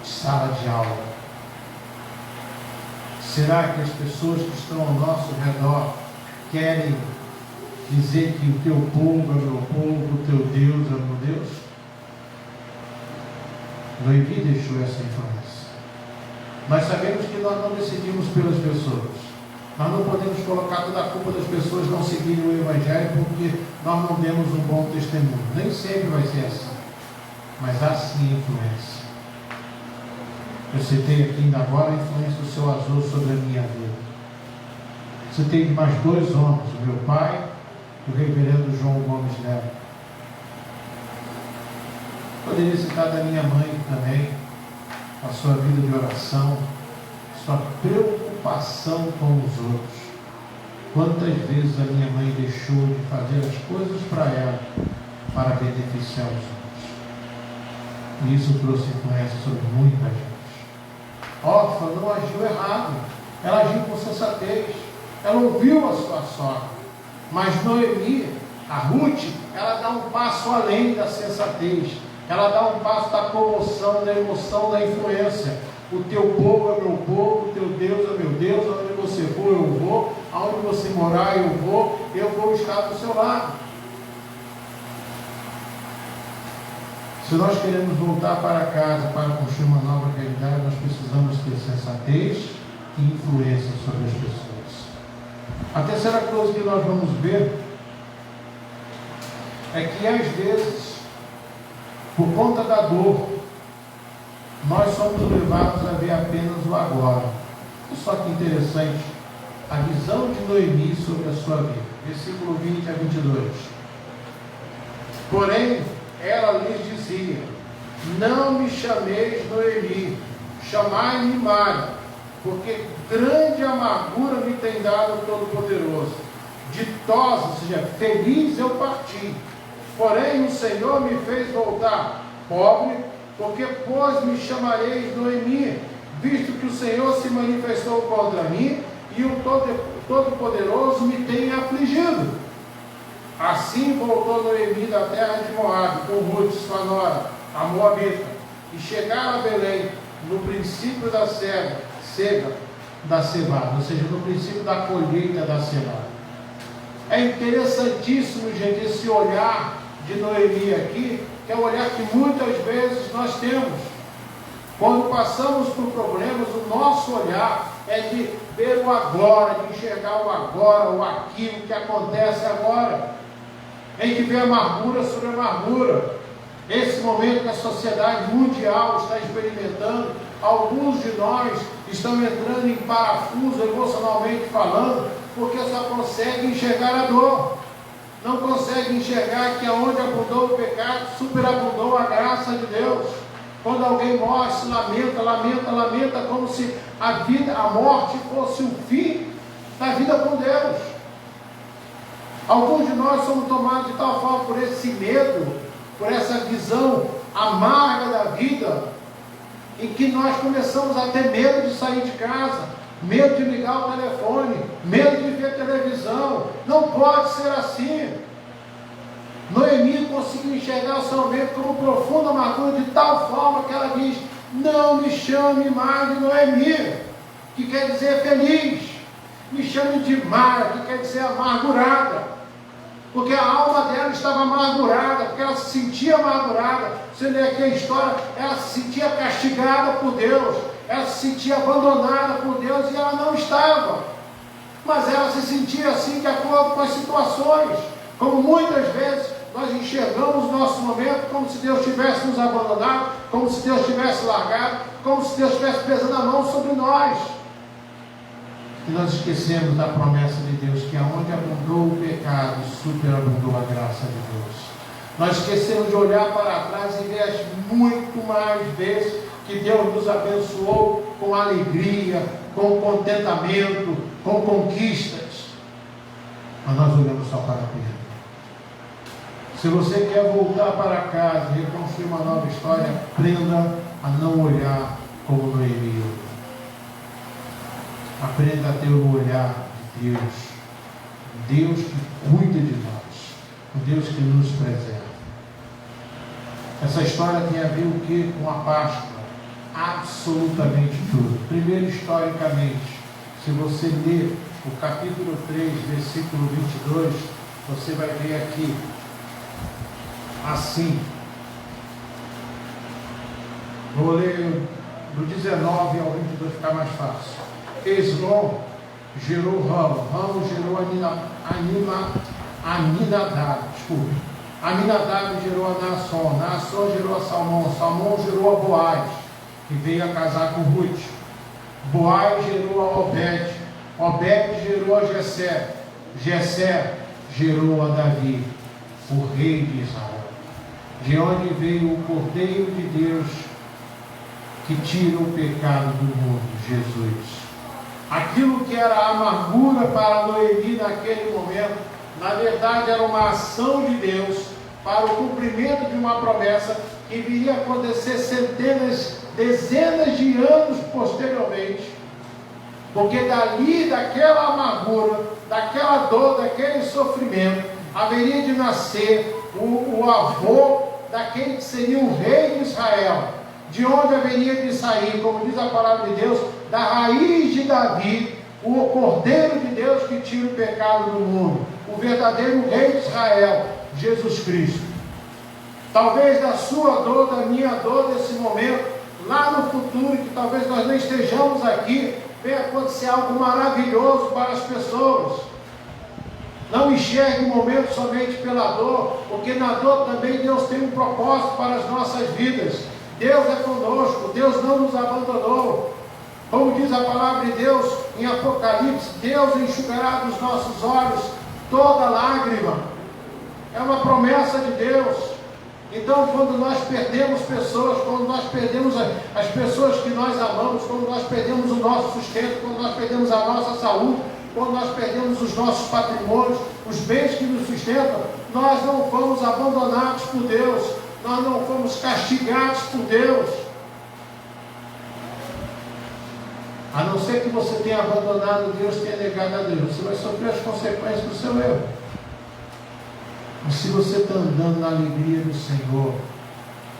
sala de aula? Será que as pessoas que estão ao nosso redor querem dizer que o teu povo é meu povo, o teu Deus é meu Deus? Noemi deixou essa influência. Nós sabemos que nós não decidimos pelas pessoas. Nós não podemos colocar toda a culpa das pessoas não seguirem o Evangelho porque nós não demos um bom testemunho. Nem sempre vai ser assim. Mas há sim influência. Eu citei aqui ainda agora a influência do seu azul sobre a minha vida. Citei mais dois homens, o meu pai e o reverendo João Gomes Neto. Poderia citar da minha mãe também, a sua vida de oração, sua preocupação com os outros. Quantas vezes a minha mãe deixou de fazer as coisas para ela, para beneficiar os outros. E isso trouxe influência sobre muita gente. Orfa não agiu errado, ela agiu com sensatez, ela ouviu a sua sogra. Mas Noemi, a Ruth, ela dá um passo além da sensatez, ela dá um passo da comoção, da emoção, da influência. O teu povo é meu povo, o teu Deus é meu Deus, onde você for eu vou, aonde você morar eu vou estar do seu lado. Se nós queremos voltar para casa para construir uma nova realidade, nós precisamos ter sensatez e influência sobre as pessoas. A terceira coisa que nós vamos ver é que às vezes, por conta da dor, nós somos levados a ver apenas o agora. Olha só que interessante a visão de Noemi sobre a sua vida. Versículo 20 a 22. Porém, ela lhes dizia: não me chameis Noemi, chamai-me Mara, porque grande amargura me tem dado o Todo-Poderoso. Ditosa, ou seja, feliz eu parti. Porém o Senhor me fez voltar pobre, porque pois me chamareis Noemi, visto que o Senhor se manifestou contra mim, e o Todo-Poderoso me tem afligido. Assim voltou Noemi da terra de Moabe, com Ruth, sua nora, a Moabita, e chegaram a Belém, no princípio da cega da cevada, ou seja, no princípio da colheita da cevada. É interessantíssimo, gente, esse olhar de Noemi aqui, que é um olhar que muitas vezes nós temos. Quando passamos por problemas, o nosso olhar é de ver o agora, de enxergar o agora, o aquilo que acontece agora. A gente vê amargura sobre amargura. Esse momento que a sociedade mundial está experimentando, alguns de nós estão entrando em parafuso emocionalmente falando, porque só conseguem enxergar a dor. não consegue enxergar que aonde abundou o pecado, superabundou a graça de Deus. Quando alguém morre, se lamenta, como se a morte fosse o fim da vida com Deus. Alguns de nós somos tomados de tal forma por esse medo, por essa visão amarga da vida, em que nós começamos a ter medo de sair de casa, medo de ligar o telefone, medo de ver televisão. Não pode ser assim. Noemi conseguiu enxergar o seu momento como profunda amargura, de tal forma que ela diz: não me chame mais de Noemi, que quer dizer feliz, me chame de Mara, que quer dizer amargurada, porque a alma dela estava amargurada, porque ela se sentia amargurada. Você lê aqui a história, ela se sentia castigada por Deus, ela se sentia abandonada por Deus, e ela não estava, mas ela se sentia assim de acordo com as situações, como muitas vezes nós enxergamos o nosso momento como se Deus tivesse nos abandonado, como se Deus tivesse largado, como se Deus estivesse pesando a mão sobre nós. E nós esquecemos da promessa de Deus, que aonde abundou o pecado, superabundou a graça de Deus. Nós esquecemos de olhar para trás e ver muito mais vezes que Deus nos abençoou com alegria, com contentamento, com conquistas. Mas nós olhamos só para a perda. Se você quer voltar para casa e reconstruir uma nova história, aprenda a não olhar como Noemi. Aprenda a ter o olhar de Deus. Deus que cuida de nós. O Deus que nos preserva. Essa história tem a ver o que com a Páscoa? Absolutamente tudo. Primeiro, historicamente, se você ler o capítulo 3, versículo 22, você vai ver aqui assim. Vou ler do 19 ao 22, ficar mais fácil. Esrom gerou Ramo, Ramo gerou Aminadab, Aminadab gerou a Naasson, Naasson gerou a Salmão, Salmão gerou a Boaz, que veio a casar com Ruth. Boaz gerou a Obed, Obed gerou a Jessé, Jessé gerou a Davi, o rei de Israel, de onde veio o Cordeiro de Deus, que tira o pecado do mundo, Jesus. Aquilo que era amargura para Noemi naquele momento, na verdade era uma ação de Deus para o cumprimento de uma promessa que viria a acontecer centenas, dezenas de anos posteriormente, porque dali, daquela amargura, daquela dor, daquele sofrimento, haveria de nascer o avô daquele que seria o rei de Israel, de onde haveria de sair, como diz a palavra de Deus, da raiz de Davi, o Cordeiro de Deus que tira o pecado do mundo, o verdadeiro rei de Israel, Jesus Cristo. Talvez da sua dor, da minha dor desse momento, lá no futuro, que talvez nós não estejamos aqui, venha acontecer algo maravilhoso para as pessoas. Não enxergue o momento somente pela dor, porque na dor também Deus tem um propósito para as nossas vidas. Deus é conosco, Deus não nos abandonou. Como diz a palavra de Deus em Apocalipse, Deus enxugará dos nossos olhos toda lágrima. É uma promessa de Deus. Então, quando nós perdemos pessoas, quando nós perdemos as pessoas que nós amamos, quando nós perdemos o nosso sustento, quando nós perdemos a nossa saúde, quando nós perdemos os nossos patrimônios, os bens que nos sustentam, nós não fomos abandonados por Deus, nós não fomos castigados por Deus. A não ser que você tenha abandonado Deus, tenha negado a Deus, você vai sofrer as consequências do seu erro. Mas se você está andando na alegria do Senhor,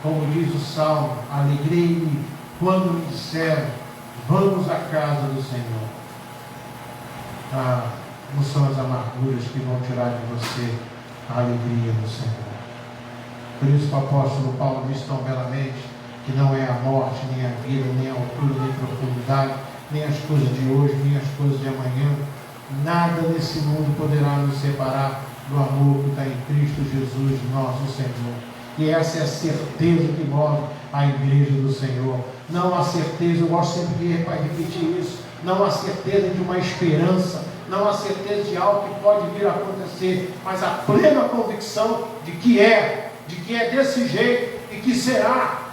como diz o Salmo, alegrei-me quando me disseram, vamos à casa do Senhor. Não são as amarguras que vão tirar de você a alegria do Senhor. Por isso o apóstolo Paulo diz tão belamente que não é a morte, nem a vida, nem a altura, nem a profundidade, nem as coisas de hoje, nem as coisas de amanhã, nada nesse mundo poderá nos separar do amor que está em Cristo Jesus, nosso Senhor. E essa é a certeza que move a igreja do Senhor. Não a certeza, eu gosto sempre de repetir isso, não a certeza de uma esperança, não a certeza de algo que pode vir a acontecer, mas a plena convicção de que é desse jeito e que será.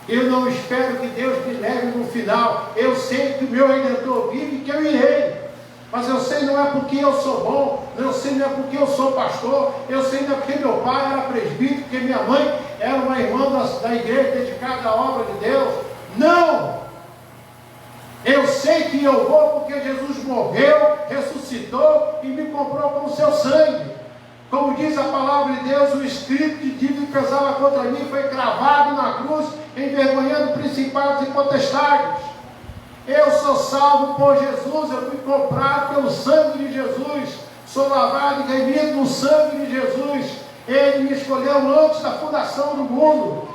Eu não espero que Deus me leve no final. Eu sei que o meu Redentor vive e que eu irei. Mas eu sei não é porque eu sou bom, eu sei não é porque eu sou pastor, eu sei não é porque meu pai era presbítero, porque minha mãe era uma irmã da igreja dedicada à obra de Deus. Não! Eu sei que eu vou porque Jesus morreu, ressuscitou e me comprou com o seu sangue. Como diz a palavra de Deus, o escrito de dívida que pesava contra mim foi cravado na cruz, envergonhando principados e potestades. Eu sou salvo por Jesus, eu fui comprado pelo sangue de Jesus, sou lavado e remido no sangue de Jesus. Ele me escolheu antes da fundação do mundo.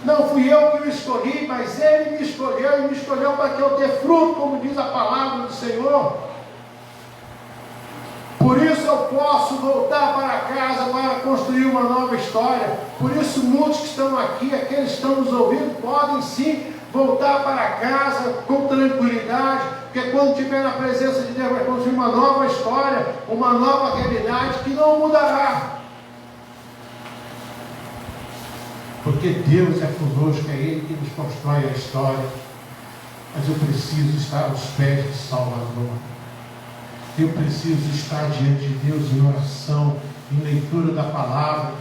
Não fui eu que o escolhi, mas Ele me escolheu e me escolheu para que eu dê fruto, como diz a palavra do Senhor. Por isso eu posso voltar para casa para construir uma nova história. Por isso muitos que estão aqui, aqueles que estão nos ouvindo, podem sim voltar para casa com tranquilidade, porque quando estiver na presença de Deus vai construir uma nova história, uma nova realidade que não mudará. Porque Deus é conosco, é Ele que nos constrói a história. Mas eu preciso estar aos pés do Salvador. Eu preciso estar diante de Deus em oração, em leitura da palavra,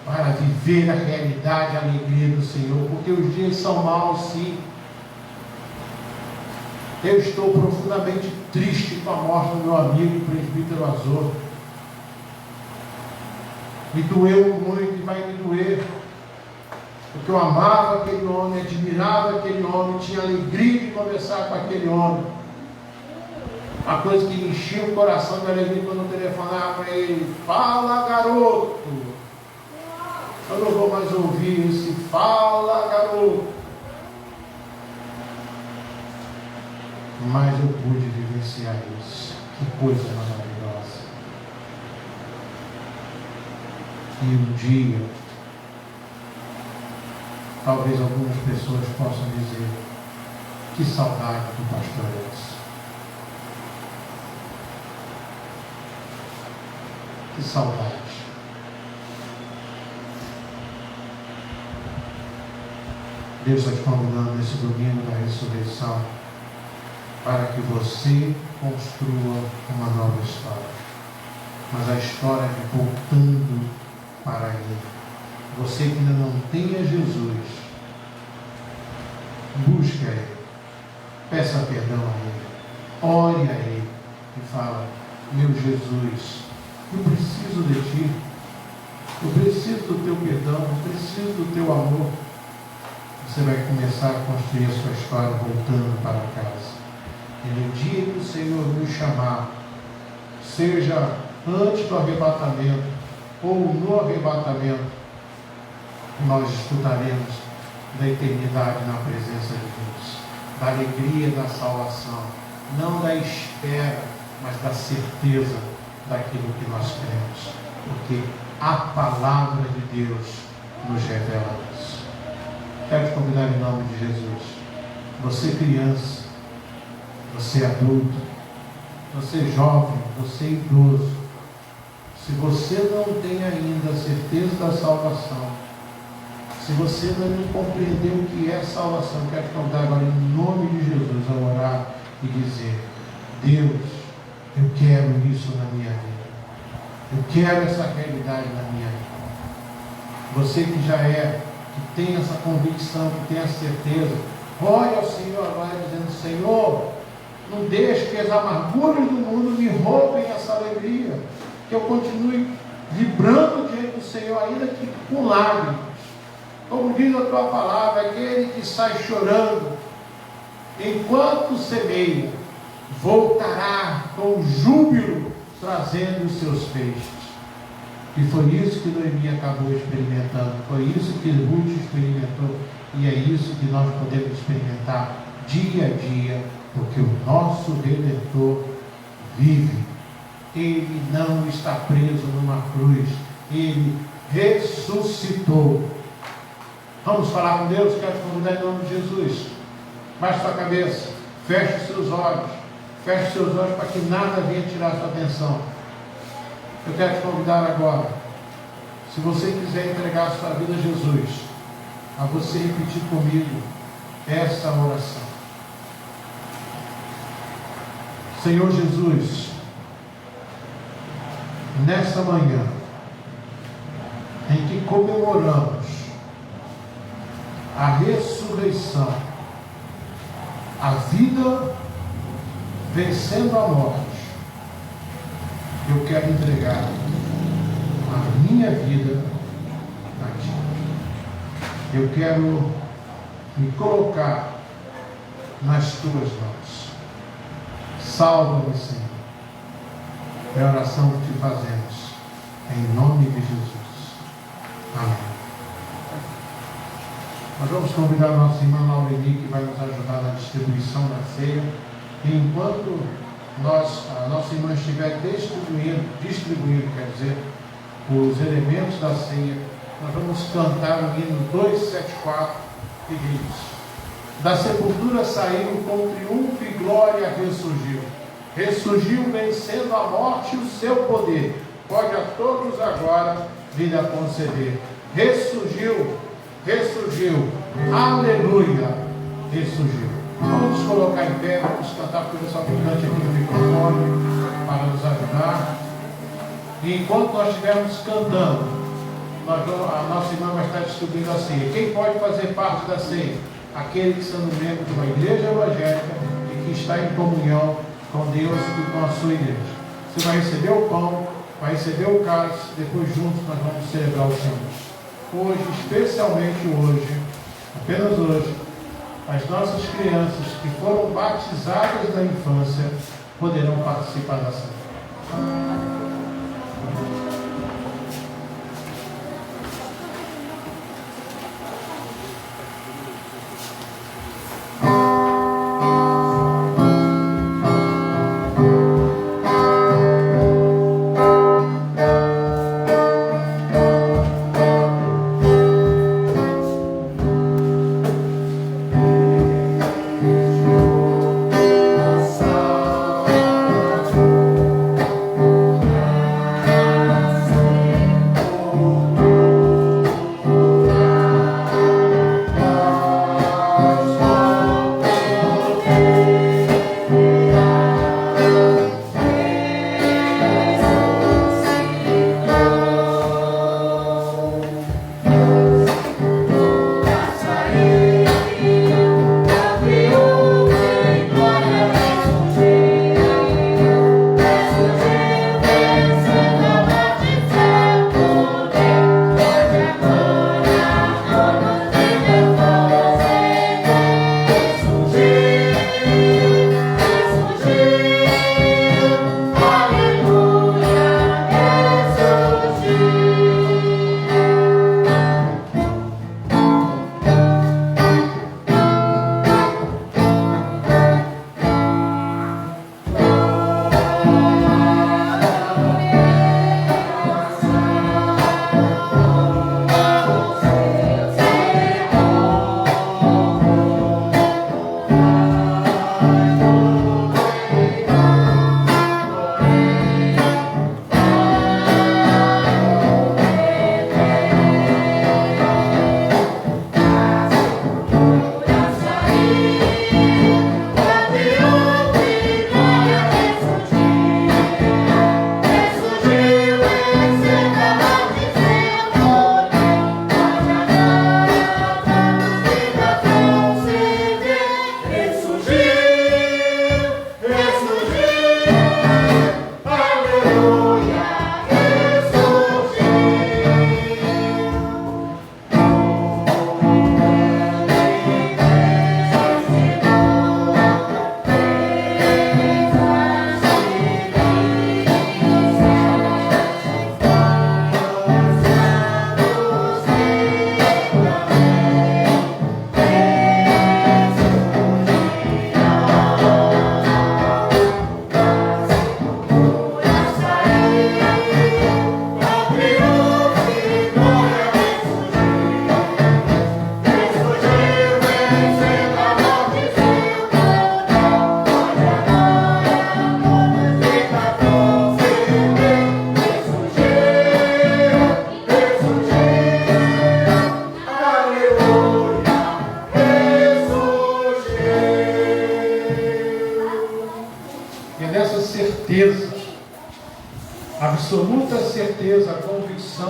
para viver a realidade, a alegria do Senhor. Porque os dias são maus, sim. Eu estou profundamente triste com a morte do meu amigo, o presbítero Azor. Me doeu muito e vai me doer. Porque eu amava aquele homem, admirava aquele homem, tinha alegria de conversar com aquele homem. A coisa que me enchia o coração de alegria quando eu telefonava para ele: fala, garoto. Eu não vou mais ouvir esse fala, garoto. Mas eu pude vivenciar isso. Que coisa maravilhosa. E um dia, talvez algumas pessoas possam dizer: que saudade do pastor Edson. Que saudade. Deus está te convidando nesse domingo da ressurreição para que você construa uma nova história. Mas a história é voltando para Ele. Você que ainda não tem a Jesus, busque a Ele, peça perdão a Ele, ore a Ele e fala: meu Jesus, eu preciso de Ti, eu preciso do Teu perdão, eu preciso do Teu amor. Você vai começar a construir a sua história voltando para casa. E no dia que o Senhor nos chamar, seja antes do arrebatamento ou no arrebatamento, nós desfrutaremos da eternidade na presença de Deus, da alegria da salvação, não da espera, mas da certeza daquilo que nós cremos, porque a palavra de Deus nos revela isso. Quero te convidar em nome de Jesus. Você criança, você adulto, você jovem, você idoso, se você não tem ainda a certeza da salvação, se você não compreendeu o que é salvação, quero te convidar agora em nome de Jesus a orar e dizer: Deus, eu quero isso na minha vida. Eu quero essa realidade na minha vida. Você que já é, que tem essa convicção, que tem a certeza, ore ao Senhor agora dizendo: Senhor, não deixe que as amarguras do mundo me roubem essa alegria, que eu continue vibrando diante do Senhor, ainda que com lágrimas. Como diz a tua palavra, aquele que sai chorando enquanto semeia, voltará com júbilo, trazendo os seus feixes. E foi isso que Noemi acabou experimentando, foi isso que Ruth experimentou, e é isso que nós podemos experimentar dia a dia, porque o nosso Redentor vive. Ele não está preso numa cruz, Ele ressuscitou. Vamos falar com Deus? Quero te convidar em nome de Jesus. Baixe sua cabeça, feche os seus olhos, Feche seus olhos para que nada venha tirar sua atenção. Eu quero te convidar agora, se você quiser entregar a sua vida a Jesus, a você repetir comigo essa oração. Senhor Jesus, nessa manhã, em que comemoramos a ressurreição, a vida vencendo a morte, eu quero entregar a minha vida a Ti. Eu quero me colocar nas Tuas mãos. Salva-me, Senhor. É a oração que te fazemos, em nome de Jesus. Amém. Nós vamos convidar a nossa irmã Laureni, que vai nos ajudar na distribuição da ceia. E enquanto a nossa irmã estiver distribuindo, os elementos da ceia, nós vamos cantar o hino 274, que diz: da sepultura saiu, com triunfo e glória ressurgiu. Ressurgiu vencendo a morte e o seu poder. Pode a todos agora vir a conceder. Ressurgiu, ressurgiu, aleluia, ressurgiu. Vamos nos colocar em pé, vamos cantar para o pessoal que cante aqui no microfone, para nos ajudar. E enquanto nós estivermos cantando, a nossa irmã vai estar distribuindo a ceia. Quem pode fazer parte da ceia? Aquele que sendo membro de uma igreja evangélica e que está em comunhão com Deus e com a sua igreja. Você vai receber o pão, vai receber o cálice, depois juntos nós vamos celebrar o Senhor. Hoje, especialmente hoje, apenas hoje, as nossas crianças que foram batizadas na infância poderão participar da ceia.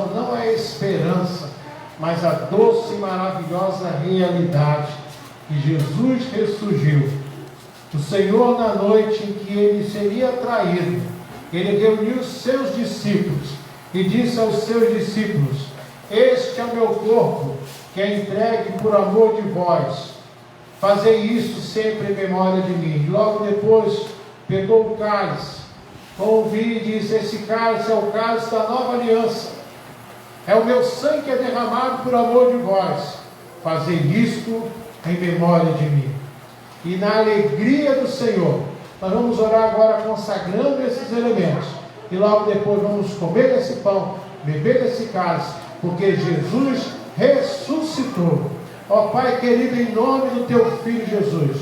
maravilhosa, não a esperança, mas a doce e maravilhosa realidade que Jesus ressurgiu. O Senhor, na noite em que ele seria traído, ele reuniu os seus discípulos e disse aos seus discípulos: este é o meu corpo, que é entregue por amor de vós. Fazei isso sempre em memória de mim. Logo depois pegou o cálice, com o vinho e disse: esse cálice é o cálice da nova aliança. É o meu sangue que é derramado por amor de vós. Fazei isto em memória de mim. E na alegria do Senhor, nós vamos orar agora consagrando esses elementos. E logo depois vamos comer esse pão, beber esse cálice, porque Jesus ressuscitou. Ó Pai querido, em nome do Teu Filho Jesus,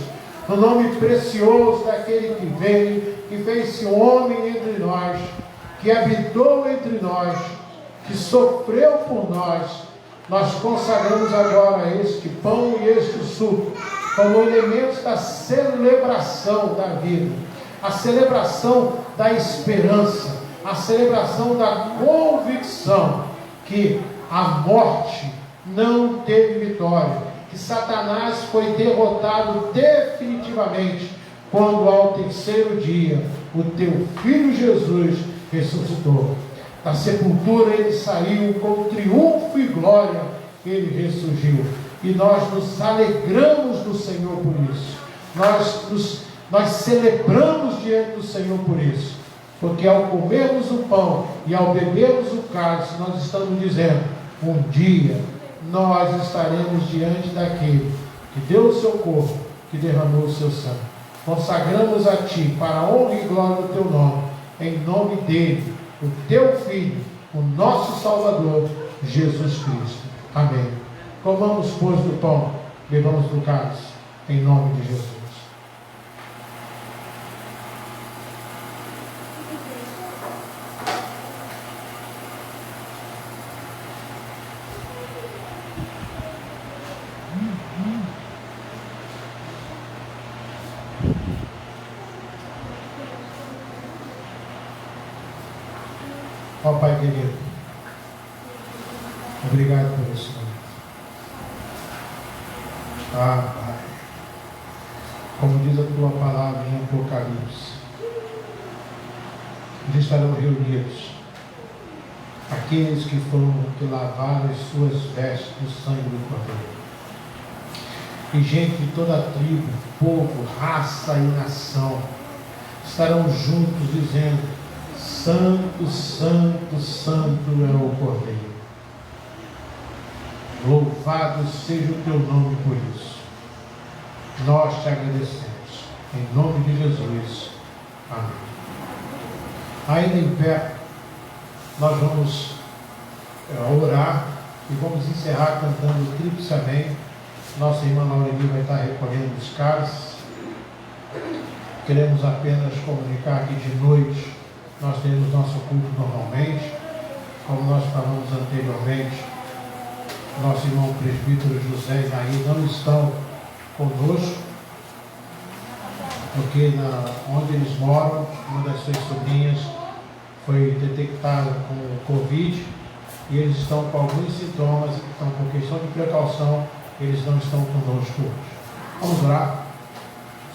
no nome precioso daquele que veio, que fez-se homem entre nós, que habitou entre nós, que sofreu por nós, nós consagramos agora este pão e este suco como elementos da celebração da vida, a celebração da esperança, a celebração da convicção que a morte não teve vitória, que Satanás foi derrotado definitivamente, quando ao terceiro dia o Teu Filho Jesus ressuscitou. Da sepultura ele saiu com triunfo e glória, ele ressurgiu. E nós nos alegramos do Senhor por isso. Nós celebramos diante do Senhor por isso. Porque ao comermos o pão e ao bebermos o cálice, nós estamos dizendo: um dia nós estaremos diante daquele que deu o seu corpo, que derramou o seu sangue. Consagramos a Ti, para a honra e glória do Teu nome, em nome dele, o Teu Filho, o nosso Salvador, Jesus Cristo. Amém. Comamos, pois, do pão, bebamos do cálice, em nome de Jesus. Ó Pai querido, obrigado por isso. Ah, Pai, como diz a Tua palavra em Apocalipse, onde estarão reunidos aqueles que lavaram as suas vestes no sangue do Cordeiro, e gente de toda tribo, povo, raça e nação estarão juntos dizendo: Santo, Santo, Santo é o Cordeiro. Louvado seja o Teu nome por isso. Nós Te agradecemos. Em nome de Jesus. Amém. Ainda em pé, nós vamos orar e vamos encerrar cantando o Tríplice Amém. Nossa irmã Laureli vai estar recolhendo os cálices. Queremos apenas comunicar que de noite nós temos nosso culto normalmente, como nós falamos anteriormente. Nosso irmão presbítero José e Naí não estão conosco, porque onde eles moram, uma das suas sobrinhas foi detectada com Covid, e eles estão com alguns sintomas, então por questão de precaução, eles não estão conosco hoje. Vamos orar.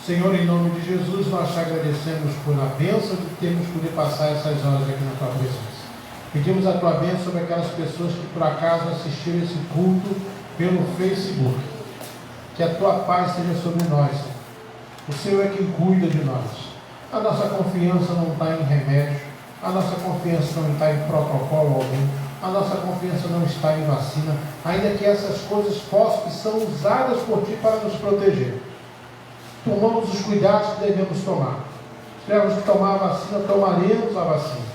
Senhor, em nome de Jesus, nós Te agradecemos por a bênção de termos poder passar essas horas aqui na Tua presença. Pedimos a Tua bênção sobre aquelas pessoas que por acaso assistiram esse culto pelo Facebook. Que a Tua paz seja sobre nós, Senhor. O Senhor é quem cuida de nós. A nossa confiança não está em remédio, a nossa confiança não está em protocolo algum, a nossa confiança não está em vacina, ainda que essas coisas possam e são usadas por Ti para nos proteger. Tomamos os cuidados que devemos tomar. Se tivermos que tomar a vacina, tomaremos a vacina.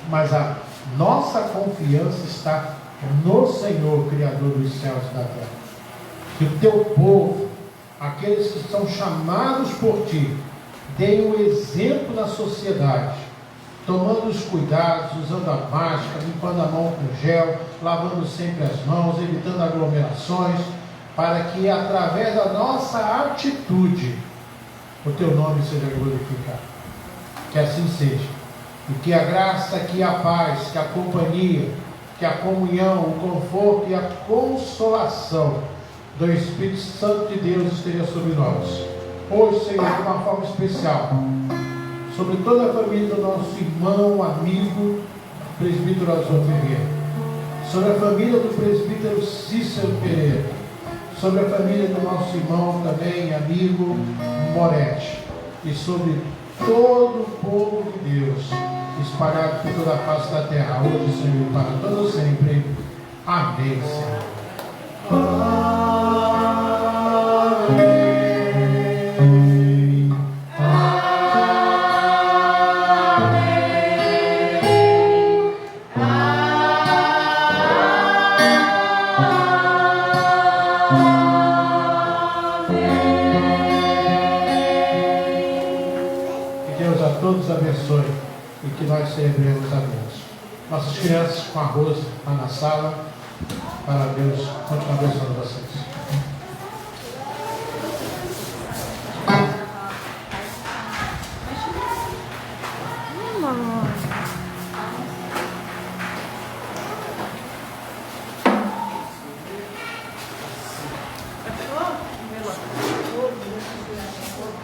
Mas a nossa confiança está no Senhor, Criador dos céus e da terra. Que o Teu povo, aqueles que são chamados por Ti, deem um exemplo na sociedade, tomando os cuidados, usando a máscara, limpando a mão com gel, lavando sempre as mãos, evitando aglomerações, para que através da nossa atitude o Teu nome seja glorificado. Que assim seja. E que a graça, que a paz, que a companhia, que a comunhão, o conforto e a consolação do Espírito Santo de Deus esteja sobre nós. Hoje, Senhor, de uma forma especial, sobre toda a família do nosso irmão, amigo, presbítero Azul Ferreira, sobre a família do presbítero Cícero Pereira, sobre a família do nosso irmão também, amigo Moretti, e sobre todo o povo de Deus, espalhado por toda a face da terra, hoje, Senhor, para todos sempre. Amém, Senhor. Todos abençoe e que nós celebremos a Deus. Nossas crianças com arroz lá na sala, para Deus continuar abençoando vocês.